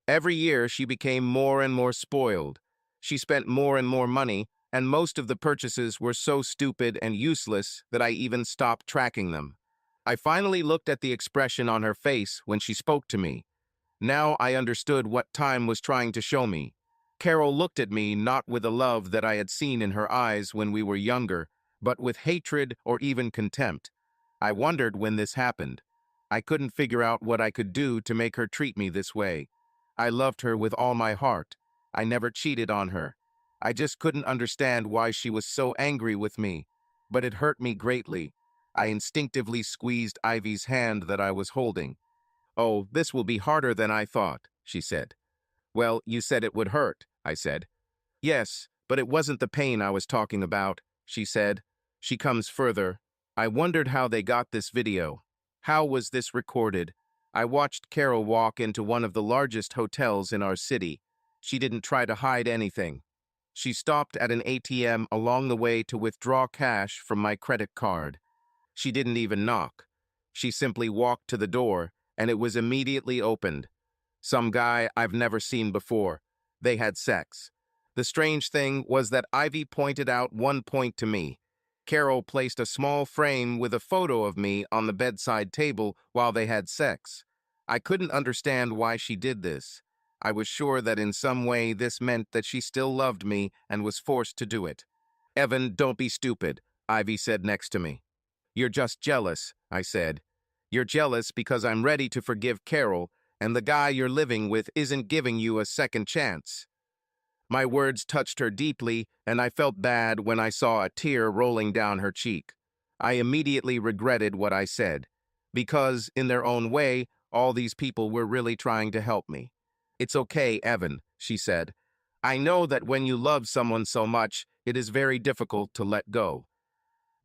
Every year she became more and more spoiled. She spent more and more money, and most of the purchases were so stupid and useless that I even stopped tracking them. I finally looked at the expression on her face when she spoke to me. Now I understood what time was trying to show me. Carol looked at me not with the love that I had seen in her eyes when we were younger, but with hatred or even contempt. I wondered when this happened. I couldn't figure out what I could do to make her treat me this way. I loved her with all my heart. I never cheated on her. I just couldn't understand why she was so angry with me, but it hurt me greatly. I instinctively squeezed Ivy's hand that I was holding. "Oh, this will be harder than I thought," she said. "Well, you said it would hurt," I said. "Yes, but it wasn't the pain I was talking about," she said. She comes further. I wondered how they got this video. How was this recorded? I watched Carol walk into one of the largest hotels in our city. She didn't try to hide anything. She stopped at an ATM along the way to withdraw cash from my credit card. She didn't even knock. She simply walked to the door, and it was immediately opened. Some guy I've never seen before. They had sex. The strange thing was that Ivy pointed out one point to me. Carol placed a small frame with a photo of me on the bedside table while they had sex. I couldn't understand why she did this. I was sure that in some way this meant that she still loved me and was forced to do it. "Evan, don't be stupid," Ivy said next to me. "You're just jealous," I said. "You're jealous because I'm ready to forgive Carol, and the guy you're living with isn't giving you a second chance." My words touched her deeply, and I felt bad when I saw a tear rolling down her cheek. I immediately regretted what I said, because, in their own way, all these people were really trying to help me. "It's okay, Evan," she said. "I know that when you love someone so much, it is very difficult to let go.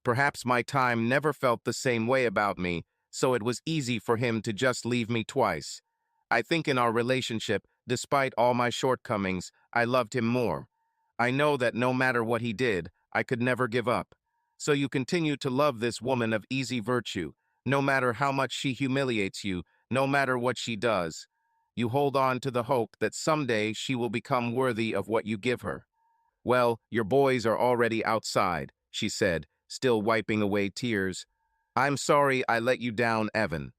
Perhaps my time never felt the same way about me, so it was easy for him to just leave me twice. I think in our relationship, despite all my shortcomings, I loved him more. I know that no matter what he did, I could never give up. So you continue to love this woman of easy virtue, no matter how much she humiliates you, no matter what she does. You hold on to the hope that someday she will become worthy of what you give her." "Well, your boys are already outside," she said, still wiping away tears. "I'm sorry I let you down, Evan.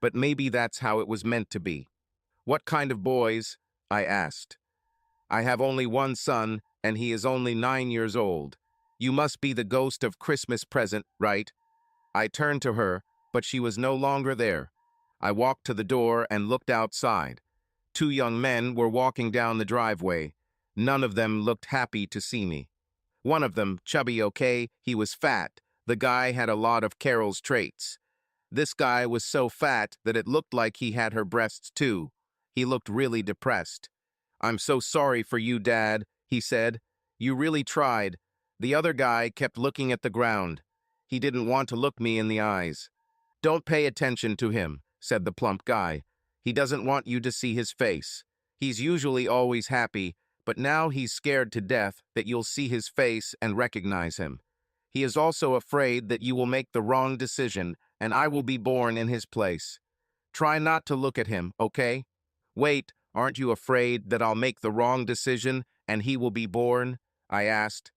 But maybe that's how it was meant to be." "What kind of boys?" I asked. "I have only one son, and he is only 9 years old. You must be the ghost of Christmas present, right?" I turned to her, but she was no longer there. I walked to the door and looked outside. 2 young men were walking down the driveway. None of them looked happy to see me. One of them, chubby okay, he was fat. The guy had a lot of Carol's traits. This guy was so fat that it looked like he had her breasts too. He looked really depressed. "I'm so sorry for you, Dad," he said. "You really tried." The other guy kept looking at the ground. He didn't want to look me in the eyes. "Don't pay attention to him," said the plump guy. "He doesn't want you to see his face. He's usually always happy, but now he's scared to death that you'll see his face and recognize him. He is also afraid that you will make the wrong decision and I will be born in his place. Try not to look at him, okay? Wait, aren't you afraid that I'll make the wrong decision and he will be born?" I asked.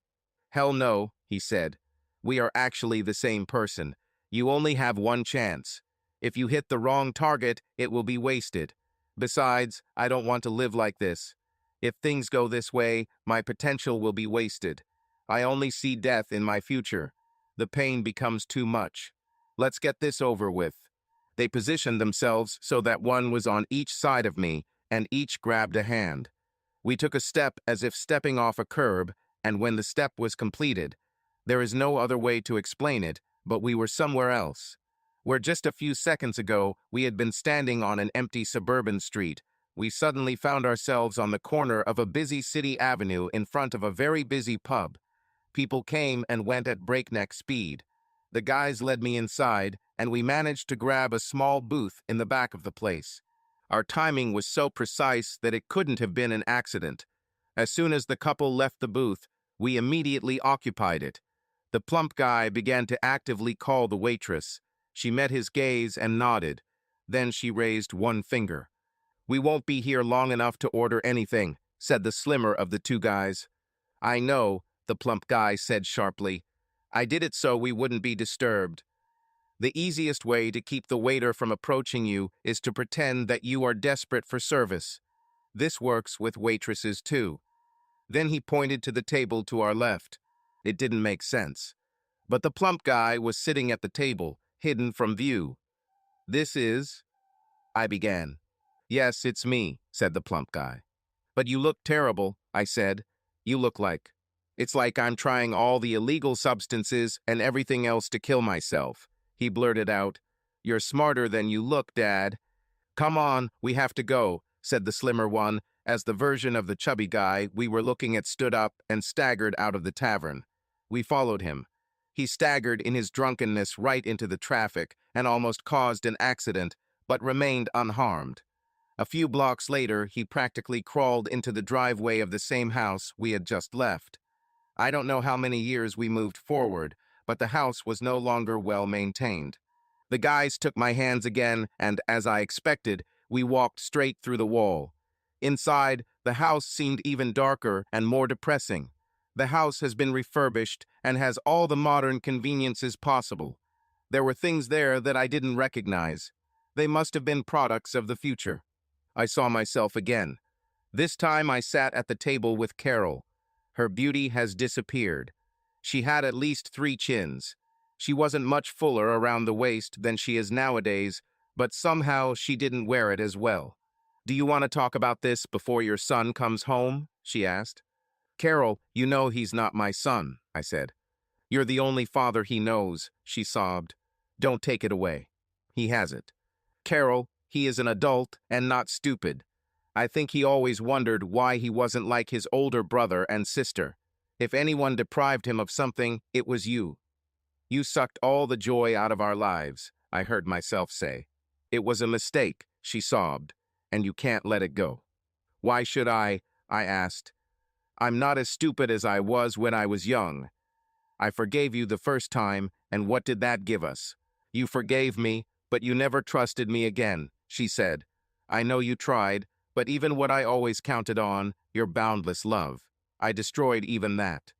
"Hell no," he said. "We are actually the same person. You only have one chance. If you hit the wrong target, it will be wasted. Besides, I don't want to live like this. If things go this way, my potential will be wasted. I only see death in my future. The pain becomes too much. Let's get this over with." They positioned themselves so that one was on each side of me, and each grabbed a hand. We took a step as if stepping off a curb, and when the step was completed, there is no other way to explain it, but we were somewhere else. Where just a few seconds ago we had been standing on an empty suburban street, we suddenly found ourselves on the corner of a busy city avenue in front of a very busy pub. People came and went at breakneck speed. The guys led me inside, and we managed to grab a small booth in the back of the place. Our timing was so precise that it couldn't have been an accident. As soon as the couple left the booth, we immediately occupied it. The plump guy began to actively call the waitress. She met his gaze and nodded. Then she raised one finger. "We won't be here long enough to order anything," said the slimmer of the two guys. "I know," the plump guy said sharply. "I did it so we wouldn't be disturbed. The easiest way to keep the waiter from approaching you is to pretend that you are desperate for service. This works with waitresses too." Then he pointed to the table to our left. It didn't make sense. But the plump guy was sitting at the table, hidden from view. "This is—" I began. "Yes, it's me," said the plump guy. "But you look terrible," I said. "You look like— It's like I'm trying all the illegal substances and everything else to kill myself." He blurted out. "You're smarter than you look, Dad." "Come on, we have to go," said the slimmer one, as the version of the chubby guy we were looking at stood up and staggered out of the tavern. We followed him. He staggered in his drunkenness right into the traffic and almost caused an accident, but remained unharmed. A few blocks later, he practically crawled into the driveway of the same house we had just left. I don't know how many years we moved forward, but the house was no longer well maintained. The guys took my hands again, and as I expected, we walked straight through the wall. Inside, the house seemed even darker and more depressing. The house has been refurbished and has all the modern conveniences possible. There were things there that I didn't recognize. They must have been products of the future. I saw myself again. This time I sat at the table with Carol. Her beauty has disappeared. She had at least 3 chins. She wasn't much fuller around the waist than she is nowadays, but somehow she didn't wear it as well. "Do you want to talk about this before your son comes home?" she asked. "Carol, you know he's not my son," I said. "You're the only father he knows," she sobbed. "Don't take it away. He has it. Carol, he is an adult and not stupid. I think he always wondered why he wasn't like his older brother and sister. If anyone deprived him of something, it was you. You sucked all the joy out of our lives," I heard myself say. "It was a mistake," she sobbed, "and you can't let it go." "Why should I?" I asked. "I'm not as stupid as I was when I was young. I forgave you the first time, and what did that give us? You forgave me, but you never trusted me again," she said. "I know you tried, but even what I always counted on, your boundless love, I destroyed even that.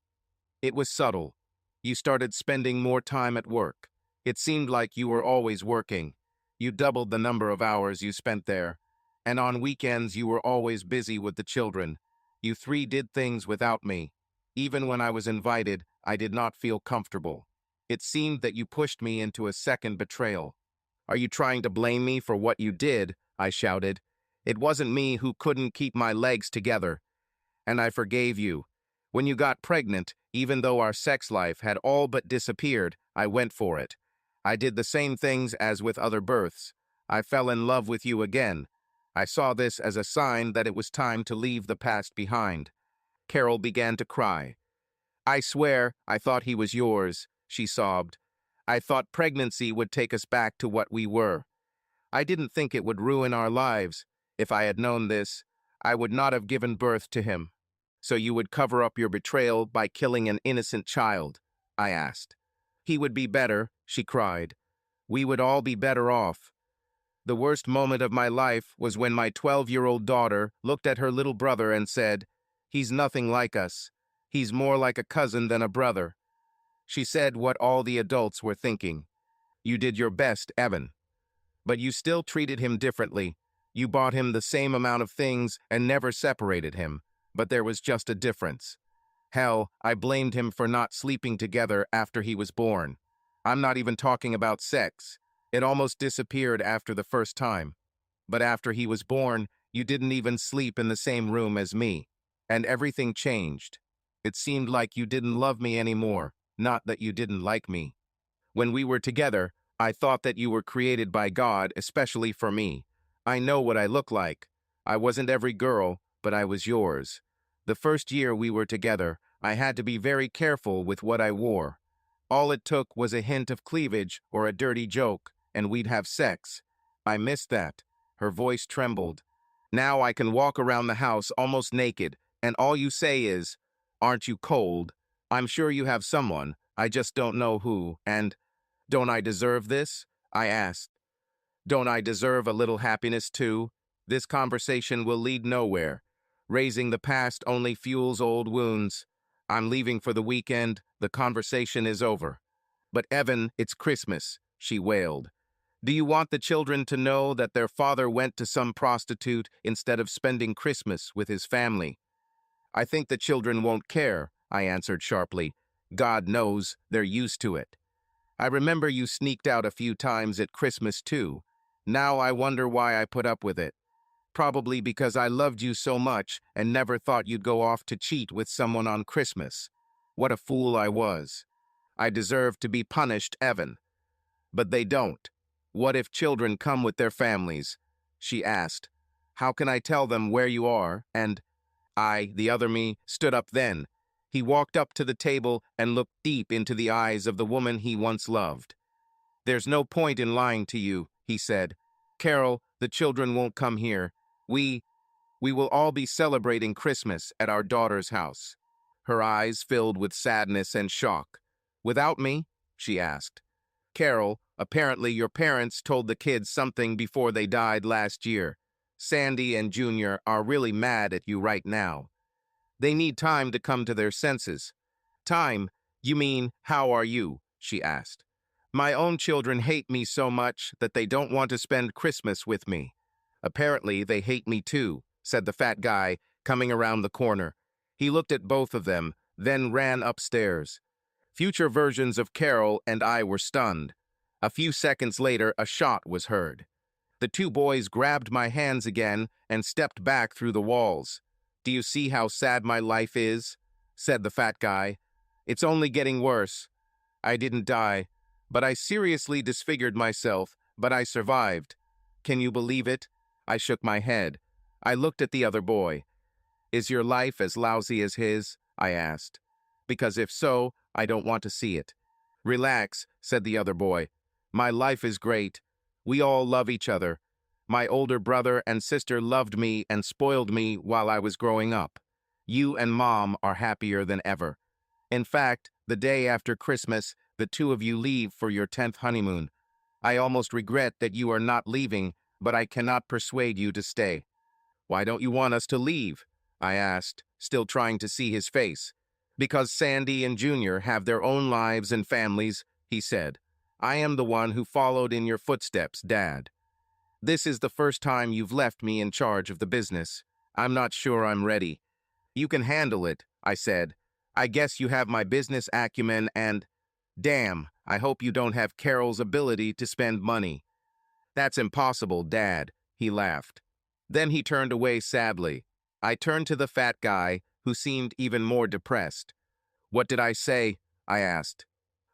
It was subtle. You started spending more time at work. It seemed like you were always working. You doubled the number of hours you spent there. And on weekends you were always busy with the children. You 3 did things without me. Even when I was invited, I did not feel comfortable. It seemed that you pushed me into a second betrayal." "Are you trying to blame me for what you did?" I shouted. "It wasn't me who couldn't keep my legs together. And I forgave you. When you got pregnant, even though our sex life had all but disappeared, I went for it. I did the same things as with other births. I fell in love with you again. I saw this as a sign that it was time to leave the past behind." Carol began to cry. "I swear I thought he was yours," she sobbed. "I thought pregnancy would take us back to what we were. I didn't think it would ruin our lives. If I had known this, I would not have given birth to him." "So you would cover up your betrayal by killing an innocent child?" I asked. "He would be better," she cried. "We would all be better off. The worst moment of my life was when my 12-year-old daughter looked at her little brother and said, 'He's nothing like us. He's more like a cousin than a brother.' She said what all the adults were thinking. You did your best, Evan. But you still treated him differently. You bought him the same amount of things and never separated him. But there was just a difference. Hell, I blamed him for not sleeping together after he was born. I'm not even talking about sex. It almost disappeared after the first time. But after he was born, you didn't even sleep in the same room as me. And everything changed. It seemed like you didn't love me anymore, not that you didn't like me. When we were together, I thought that you were created by God, especially for me. I know what I look like. I wasn't every girl, but I was yours. The first year we were together, I had to be very careful with what I wore. All it took was a hint of cleavage or a dirty joke, and we'd have sex. I missed that." Her voice trembled. "Now I can walk around the house almost naked, and all you say is, 'Aren't you cold?' I'm sure you have someone, I just don't know who, and don't I deserve this?" I asked. "Don't I deserve a little happiness too? This conversation will lead nowhere. Raising the past only fuels old wounds. I'm leaving for the weekend. The conversation is over." "But Evan, it's Christmas," she wailed. "Do you want the children to know that their father went to some prostitute instead of spending Christmas with his family?" "I think the children won't care," I answered sharply. "God knows they're used to it. I remember you sneaked out a few times at Christmas too. Now I wonder why I put up with it. Probably because I loved you so much and never thought you'd go off to cheat with someone on Christmas. What a fool I was. I deserve to be punished, Evan." "But they don't. What if children come with their families?" she asked. "How can I tell them where you are?" And the other me, stood up then. He walked up to the table and looked deep into the eyes of the woman he once loved. "There's no point in lying to you," he said. "Carol, the children won't come here. We, we will all be celebrating Christmas at our daughter's house. Her eyes filled with sadness and shock. Without me? She asked. Carol, apparently your parents told the kids something before they died last year. Sandy and Junior are really mad at you right now. They need time to come to their senses. Time? You mean, how are you? She asked. My own children hate me so much that they don't want to spend Christmas with me. Apparently, they hate me too, said the fat guy, coming around the corner. He looked at both of them, then ran upstairs. Future versions of Carol and I were stunned. A few seconds later, a shot was heard. The two boys grabbed my hands again and stepped back through the walls. Do you see how sad my life is? Said the fat guy. It's only getting worse. I didn't die, but I seriously disfigured myself, but I survived. Can you believe it? I shook my head. I looked at the other boy. Is your life as lousy as his? I asked. Because if so, I don't want to see it. Relax, said the other boy. My life is great. We all love each other. My older brother and sister loved me and spoiled me while I was growing up. You and Mom are happier than ever. In fact, the day after Christmas, the two of you leave for your 10th honeymoon. I almost regret that you are not leaving, but I cannot persuade you to stay. Why don't you want us to leave? I asked, still trying to see his face. Because Sandy and Junior have their own lives and families, he said. I am the one who followed in your footsteps, Dad. This is the first time you've left me in charge of the business. I'm not sure I'm ready. You can handle it, I said. I guess you have my business acumen and... Damn, I hope you don't have Carol's ability to spend money. That's impossible, Dad, he laughed. Then he turned away sadly. I turned to the fat guy, who seemed even more depressed. What did I say? I asked.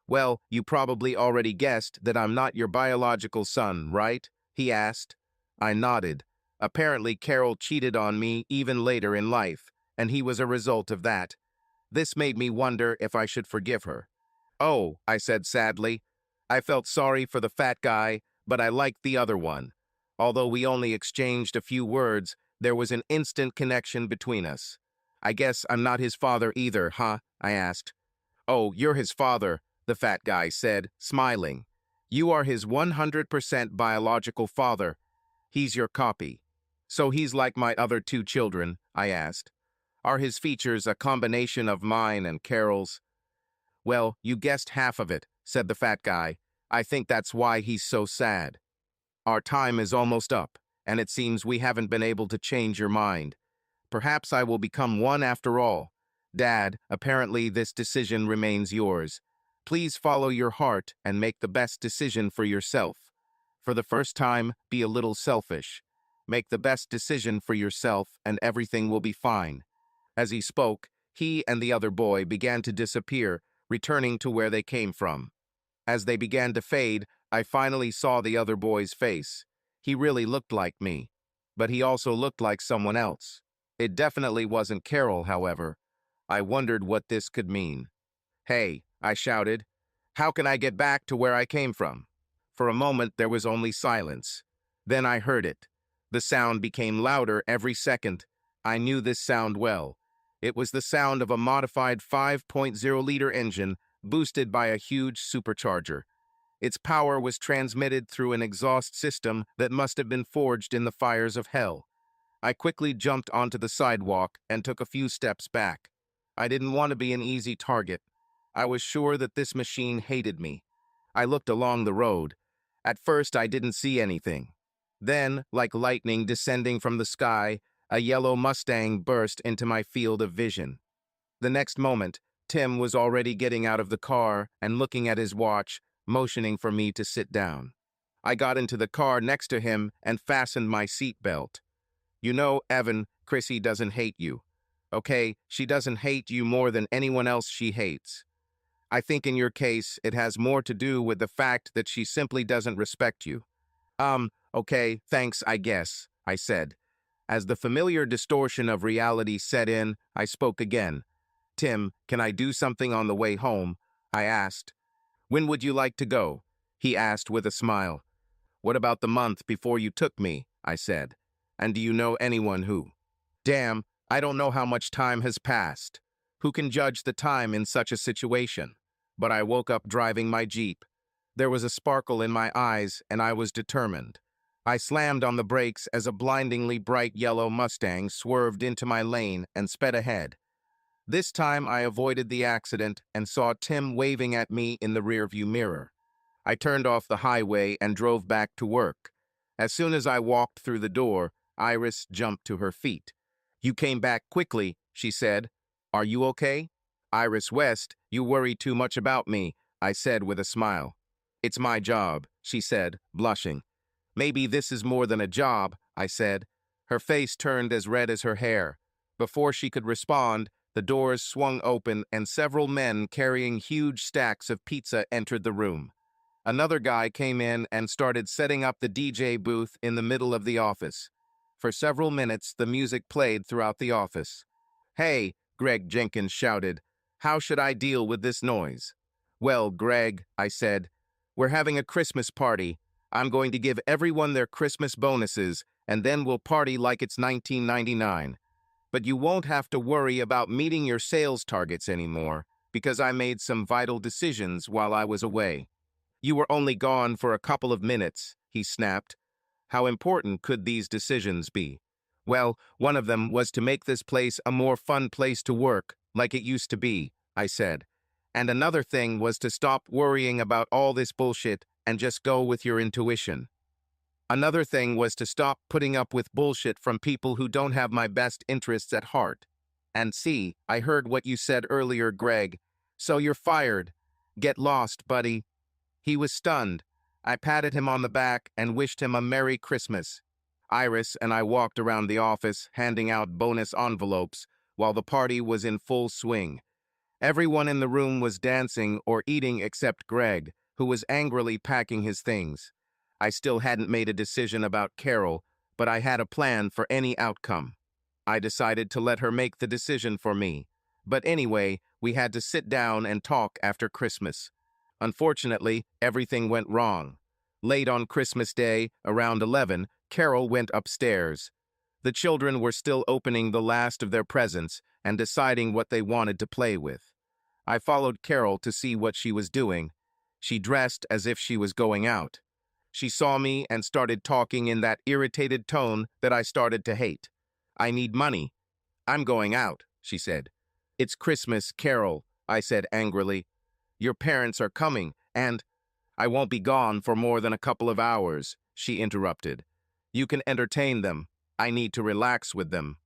Well, you probably already guessed that I'm not your biological son, right? He asked. I nodded. Apparently, Carol cheated on me even later in life, and he was a result of that. This made me wonder if I should forgive her. Oh, I said sadly. I felt sorry for the fat guy, but I liked the other one. Although we only exchanged a few words, there was an instant connection between us. I guess I'm not his father either, huh? I asked. Oh, you're his father, the fat guy said, smiling. You are his 100% biological father. He's your copy. So he's like my other two children, I asked. Are his features a combination of mine and Carol's? Well, you guessed half of it, said the fat guy. I think that's why he's so sad. Our time is almost up, and it seems we haven't been able to change your mind. Perhaps I will become one after all. Dad, apparently this decision remains yours. Please follow your heart and make the best decision for yourself. For the first time, be a little selfish. Make the best decision for yourself and everything will be fine. As he spoke, he and the other boy began to disappear, returning to where they came from. As they began to fade, I finally saw the other boy's face. He really looked like me, but he also looked like someone else. It definitely wasn't Carol, however. I wondered what this could mean. Hey, I shouted. How can I get back to where I came from? For a moment, there was only silence. Then I heard it. The sound became louder every second. I knew this sound well. It was the sound of a modified 5.0-liter engine boosted by a huge supercharger. Its power was transmitted through an exhaust system that must have been forged in the fires of hell. I quickly jumped onto the sidewalk and took a few steps back. I didn't want to be an easy target. I was sure that this machine hated me. I looked along the road. At first, I didn't see anything. Then, like lightning descending from the sky, a yellow Mustang burst into my field of vision. The next moment, Tim was already getting out of the car and looking at his watch, motioning for me to sit down. I got into the car next to him and fastened my seatbelt. You know, Evan, Chrissy doesn't hate you. Okay, she doesn't hate you more than anyone else she hates. I think in your case, it has more to do with the fact that she simply doesn't respect you. Okay, thanks, I guess, I said. As the familiar distortion of reality set in, I spoke again. Tim, can I do something on the way home? I asked. When would you like to go? He asked with a smile. What about the month before you took me? I said. And do you know anyone who? Damn, I don't know how much time has passed. Who can judge the time in such a situation? But I woke up driving my Jeep. There was a sparkle in my eyes, and I was determined. I slammed on the brakes as a blindingly bright yellow Mustang swerved into my lane and sped ahead. This time I avoided the accident and saw Tim waving at me in the rearview mirror. I turned off the highway and drove back to work. As soon as I walked through the door, Iris jumped to her feet. "You came back quickly," she said. "Are you okay?" "Iris West, you worry too much about me," I said with a smile. "It's my job," she said, blushing. "Maybe this is more than a job," I said. Her face turned as red as her hair. Before she could respond, the doors swung open and several men carrying huge stacks of pizza entered the room. Another guy came in and started setting up the DJ booth in the middle of the office. For several minutes, the music played throughout the office. "Hey," Greg Jenkins shouted, "how should I deal with this noise?" "Well, Greg," I said, "we're having a Christmas party. I'm going to give everyone their Christmas bonuses, and then we'll party like it's 1999. But you won't have to worry about meeting your sales targets anymore, because I made some vital decisions while I was away." "You were only gone for a couple of minutes," he snapped. "How important could these decisions be?" "Well, one of them was to make this place a more fun place to work, like it used to be," I said. "And another thing was to stop worrying about all this bullshit and just go with your intuition. Another thing was to stop putting up with bullshit from people who don't have my best interests at heart. And see, I heard what you said earlier, Greg. So you're fired. Get lost, buddy." He was stunned. I patted him on the back and wished him a Merry Christmas. Iris and I walked around the office, handing out bonus envelopes, while the party was in full swing. Everyone in the room was dancing or eating except Greg, who was angrily packing his things. I still hadn't made a decision about Carol, but I had a plan for any outcome. I decided to let her make the decision for me. But anyway, we had to sit down and talk after Christmas. Unfortunately, everything went wrong. Late on Christmas Day, around 11, Carol went upstairs. The children were still opening the last of their presents and deciding what they wanted to play with. I followed Carol to see what she was doing. She dressed as if she was going out. She saw me and started talking in that irritated tone that I started to hate. "I need money." "I'm going out," she said. "It's Christmas, Carol," I said angrily. "Your parents are coming, and—" "I won't be gone for more than a couple of hours," she interrupted. "You can entertain them. I need to relax with them.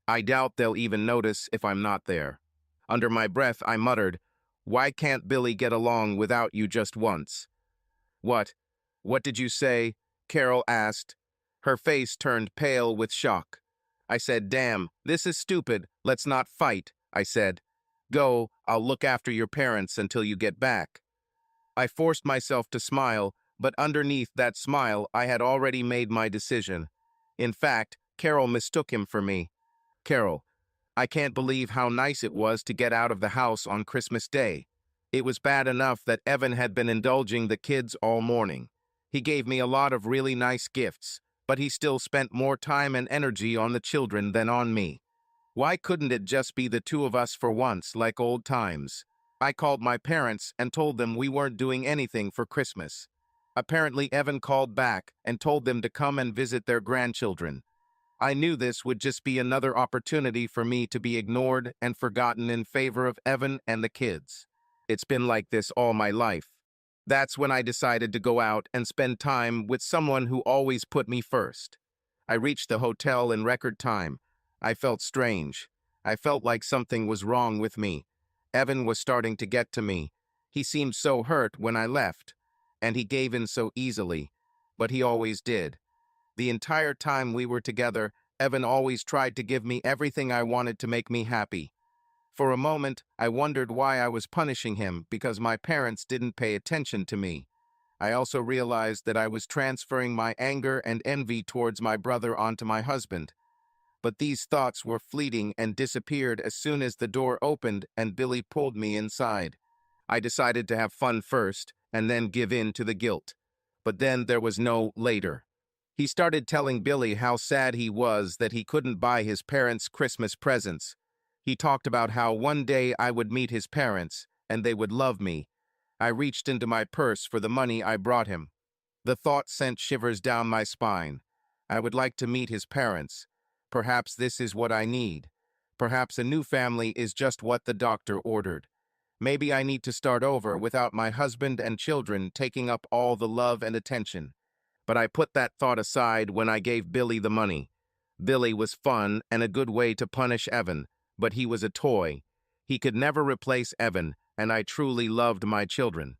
I doubt they'll even notice if I'm not there." Under my breath, I muttered, "Why can't Billy get along without you just once?" What did you say?" Carol asked. Her face turned pale with shock. I said, "Damn, this is stupid. Let's not fight," I said. "Go, I'll look after your parents until you get back." I forced myself to smile, but underneath that smile, I had already made my decision. In fact, Carol mistook him for me. "Carol, I can't believe how nice it was to get out of the house on Christmas Day. It was bad enough that Evan had been indulging the kids all morning. He gave me a lot of really nice gifts, but he still spent more time and energy on the children than on me. Why couldn't it just be the two of us for once, like old times?" I called my parents and told them we weren't doing anything for Christmas. Apparently, Evan called back and told them to come and visit their grandchildren. I knew this would just be another opportunity for me to be ignored and forgotten in favor of Evan and the kids. It's been like this all my life. That's when I decided to go out and spend time with someone who always put me first. I reached the hotel in record time. I felt strange. I felt like something was wrong with me. Evan was starting to get to me. He seemed so hurt when I left, and he gave in so easily, but he always did. The entire time we were together, Evan always tried to give me everything I wanted to make me happy. For a moment, I wondered why I was punishing him because my parents didn't pay attention to me. I also realized that I was transferring my anger and envy towards my brother onto my husband. But these thoughts were fleeting and disappeared as soon as the door opened and Billy pulled me inside. I decided to have fun first and then give in to the guilt. But then there was no later. He started telling Billy how sad he was that he couldn't buy his parents Christmas presents. He talked about how one day I would meet his parents, and they would love me. I reached into my purse for the money I brought him. The thought sent shivers down my spine. I would like to meet his parents. Perhaps this is what I need. Perhaps a new family is just what the doctor ordered. Maybe I need to start over without my husband and children taking up all the love and attention. But I put that thought aside when I gave Billy the money. Billy was fun and a good way to punish Evan, but he was a toy. He could never replace Evan, and I truly loved my children.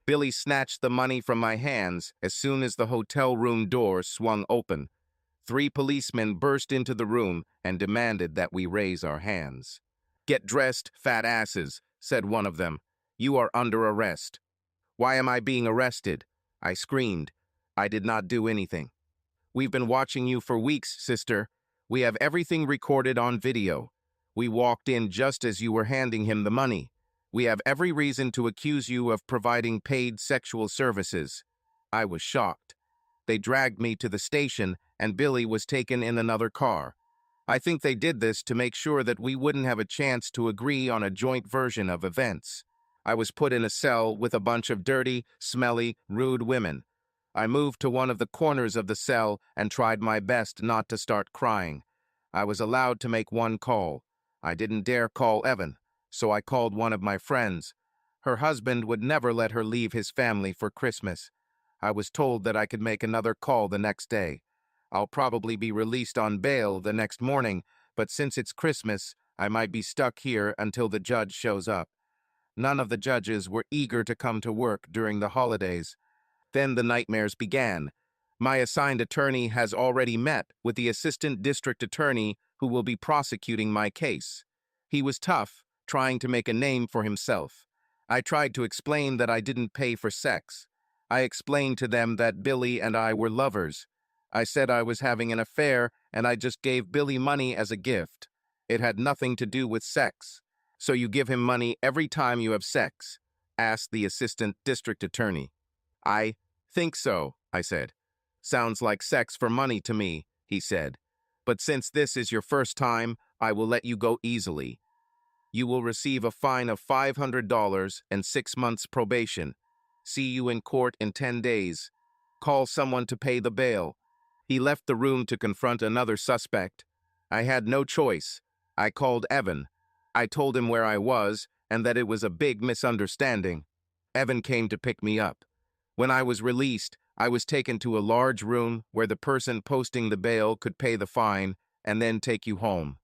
Billy snatched the money from my hands as soon as the hotel room door swung open. 3 policemen burst into the room and demanded that we raise our hands. "Get dressed, fat asses," said one of them. "You are under arrest." "Why am I being arrested?" I screamed. I did not do anything. "We've been watching you for weeks, sister. We have everything recorded on video. We walked in just as you were handing him the money. We have every reason to accuse you of providing paid sexual services." I was shocked. They dragged me to the station, and Billy was taken in another car. I think they did this to make sure that we wouldn't have a chance to agree on a joint version of events. I was put in a cell with a bunch of dirty, smelly, rude women. I moved to one of the corners of the cell and tried my best not to start crying. I was allowed to make one call. I didn't dare call Evan, so I called one of my friends. Her husband would never let her leave his family for Christmas. I was told that I could make another call the next day. I'll probably be released on bail the next morning, but since it's Christmas, I might be stuck here until the judge shows up. None of the judges were eager to come to work during the holidays. Then the nightmares began. My assigned attorney has already met with the assistant district attorney who will be prosecuting my case. He was tough, trying to make a name for himself. I tried to explain that I didn't pay for sex. I explained to them that Billy and I were lovers. I said I was having an affair and I just gave Billy money as a gift. It had nothing to do with sex. "So you give him money every time you have sex?" asked the assistant district attorney. "I think so," I said. "Sounds like sex for money to me," he said. "But since this is your first time, I will let you go easily. You will receive a fine of $500 and 6 months probation. See you in court in 10 days. Call someone to pay the bail." He left the room to confront another suspect. I had no choice. I called Evan. I told him where I was and that it was a big misunderstanding. Evan came to pick me up. When I was released, I was taken to a large room where the person posting the bail could pay the fine and then take you home.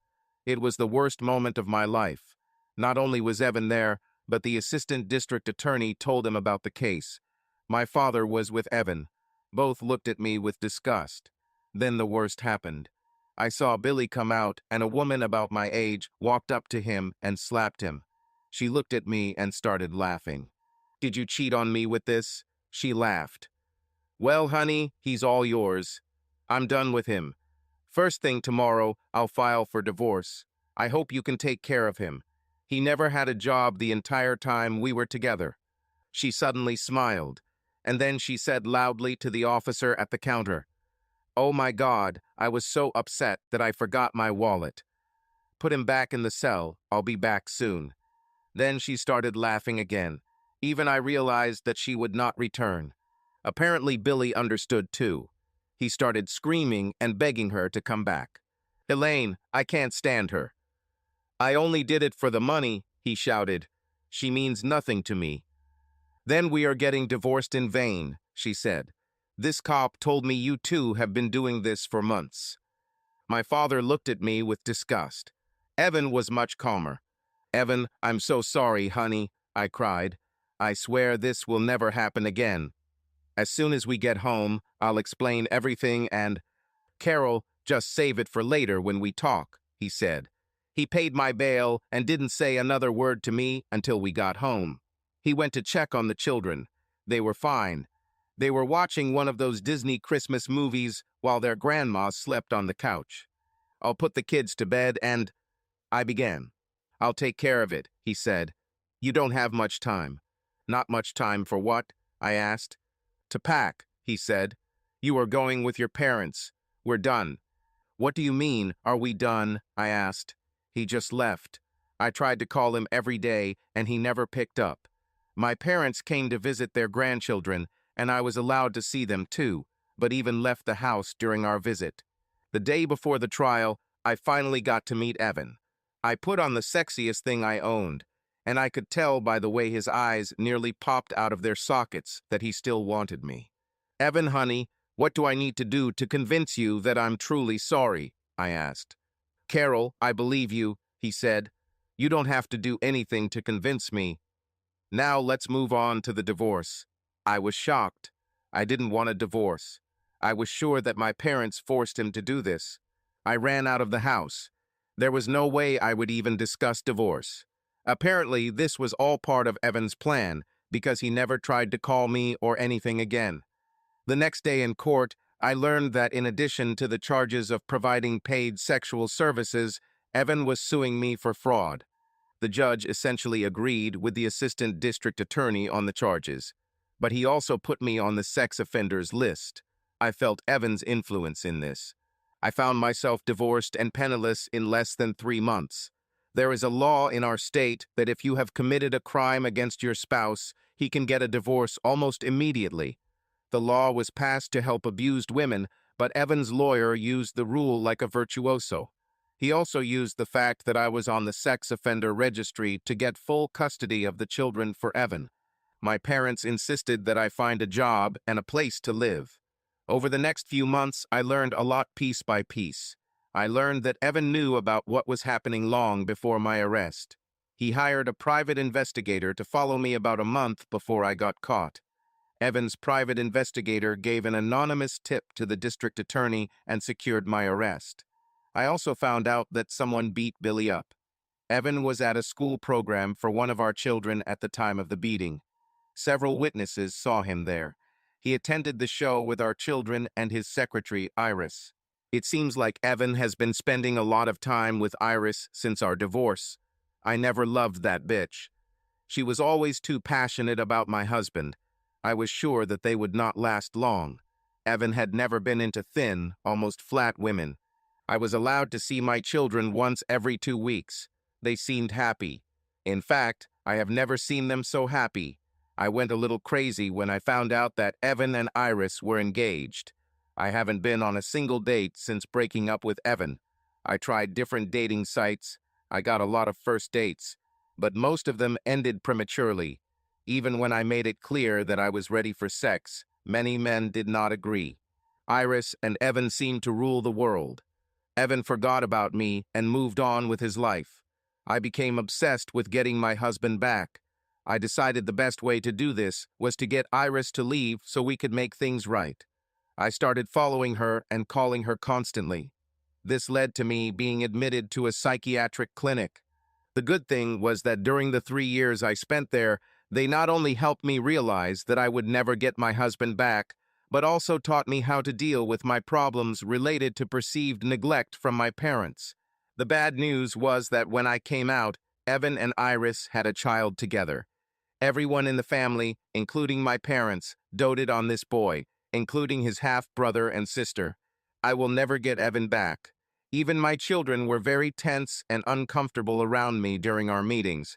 It was the worst moment of my life. Not only was Evan there, but the assistant district attorney told him about the case. My father was with Evan. Both looked at me with disgust. Then the worst happened. I saw Billy come out, and a woman about my age walked up to him and slapped him. She looked at me and started laughing. "Did you cheat on me with this?" She laughed. "Well, honey, he's all yours. I'm done with him. First thing tomorrow, I'll file for divorce. I hope you can take care of him. He never had a job the entire time we were together." She suddenly smiled, and then she said loudly to the officer at the counter, "Oh my God, I was so upset that I forgot my wallet. Put him back in the cell. I'll be back soon." Then she started laughing again. Even I realized that she would not return. Apparently Billy understood too. He started screaming and begging her to come back. "Elaine, I can't stand her." "I only did it for the money," he shouted. "She means nothing to me." "Then we are getting divorced in vain," she said. "This cop told me you two have been doing this for months." My father looked at me with disgust. Evan was much calmer. "Evan, I'm so sorry, honey," I cried. "I swear this will never happen again. As soon as we get home, I'll explain everything and—" "Carol, just save it for later when we talk," he said. He paid my bail and didn't say another word to me until we got home. He went to check on the children. They were fine. They were watching one of those Disney Christmas movies while their grandma slept on the couch. "I'll put the kids to bed and—" I began. "I'll take care of it," he said. "You don't have much time." "Not much time for what?" I asked. "To pack," he said. You are going with your parents. We're done. What do you mean, are we done? I asked. He just left. I tried to call him every day, and he never picked up. My parents came to visit their grandchildren, and I was allowed to see them too, but even left the house during our visit. The day before the trial, I finally got to meet Evan. I put on the sexiest thing I owned, and I could tell by the way his eyes nearly popped out of their sockets that he still wanted me. Evan, honey, what do I need to do to convince you that I'm truly sorry? I asked. Carol, I believe you, he said. You don't have to do anything to convince me. Now let's move on to the divorce. I was shocked. I didn't want a divorce. I was sure that my parents forced him to do this. I ran out of the house. There was no way I would even discuss divorce. Apparently, this was all part of Evan's plan, because he never tried to call me or anything again. The next day in court, I learned that in addition to the charges of providing paid sexual services, Evan was suing me for fraud. The judge essentially agreed with the assistant district attorney on the charges, but he also put me on the sex offenders list. I felt Evan's influence in this. I found myself divorced and penniless in less than 3 months. There is a law in our state that if you have committed a crime against your spouse, he can get a divorce almost immediately. The law was passed to help abused women, but Evan's lawyer used the rule like a virtuoso. He also used the fact that I was on the sex offender registry to get full custody of the children for Evan. My parents insisted that I find a job and a place to live. Over the next few months, I learned a lot piece by piece. I learned that Evan knew about what was happening long before my arrest. He hired a private investigator to follow me about a month before I got caught. Evan's private investigator gave an anonymous tip to the district attorney and secured my arrest. I also found out that someone beat Billy up. Evan was at a school program for one of our children at the time of the beating. Several witnesses saw him there. He attended the show with our children and his secretary, Iris. It seems like Evan has been spending a lot of time with Iris since our divorce. I never loved that bitch. She was always too passionate about my husband. I was sure that they would not last long. Evan had never been into thin, almost flat women. I was allowed to see my children once every 2 weeks. They seemed happy. In fact, I have never seen them so happy. I went a little crazy when I found out that Evan and Iris were engaged. I haven't been on a single date since breaking up with Evan. I tried different dating sites. I got a lot of first dates, but most of them ended prematurely. Even when I made it clear that I was ready for sex, many men did not agree. Iris and Evan seemed to rule the world. Evan forgot about me and moved on with his life. I became obsessed with getting my husband back. I decided the best way to do this was to get Iris to leave so we could make things right. I started following her and calling her constantly. This led to me being admitted to a psychiatric clinic. The good thing was that during the 3 years I spent there, they not only helped me realize that I would never get my husband back, but also taught me how to deal with my problems related to perceived neglect from my parents. The bad news was that when I came out, Evan and Iris had a child together. Everyone in the family, including my parents, doted on this boy, including his half-brother and sister. I will never get Evan back. Even my children were very tense and uncomfortable around me during our meetings.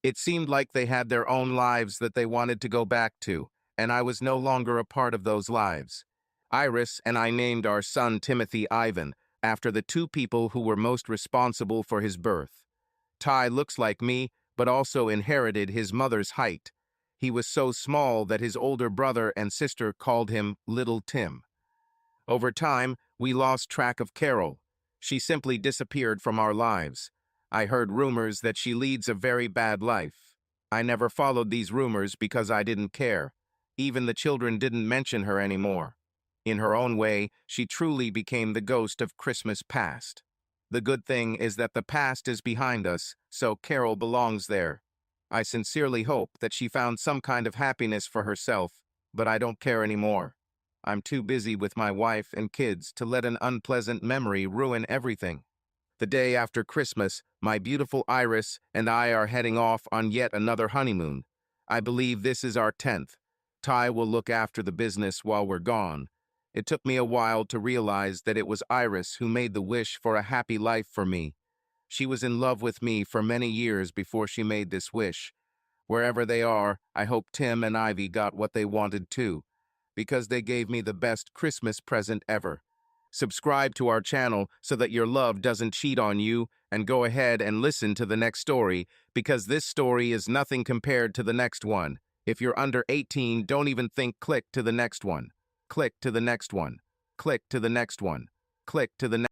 It seemed like they had their own lives that they wanted to go back to, and I was no longer a part of those lives. Iris and I named our son Timothy Ivan, after the 2 people who were most responsible for his birth. Ty looks like me, but also inherited his mother's height. He was so small that his older brother and sister called him Little Tim. Over time, we lost track of Carol. She simply disappeared from our lives. I heard rumors that she leads a very bad life. I never followed these rumors because I didn't care. Even the children didn't mention her anymore. In her own way, she truly became the ghost of Christmas past. The good thing is that the past is behind us, so Carol belongs there. I sincerely hope that she found some kind of happiness for herself, but I don't care anymore. I'm too busy with my wife and kids to let an unpleasant memory ruin everything. The day after Christmas, my beautiful Iris and I are heading off on yet another honeymoon. I believe this is our 10th. Ty will look after the business while we're gone. It took me a while to realize that it was Iris who made the wish for a happy life for me. She was in love with me for many years before she made this wish. Wherever they are, I hope Tim and Ivy got what they wanted too, because they gave me the best Christmas present ever. Subscribe to our channel so that your love doesn't cheat on you, and go ahead and listen to the next story, because this story is nothing compared to the next one. If you're under 18, don't even think. Click to the next one. Click to the next one. Click to the next one. Click to the next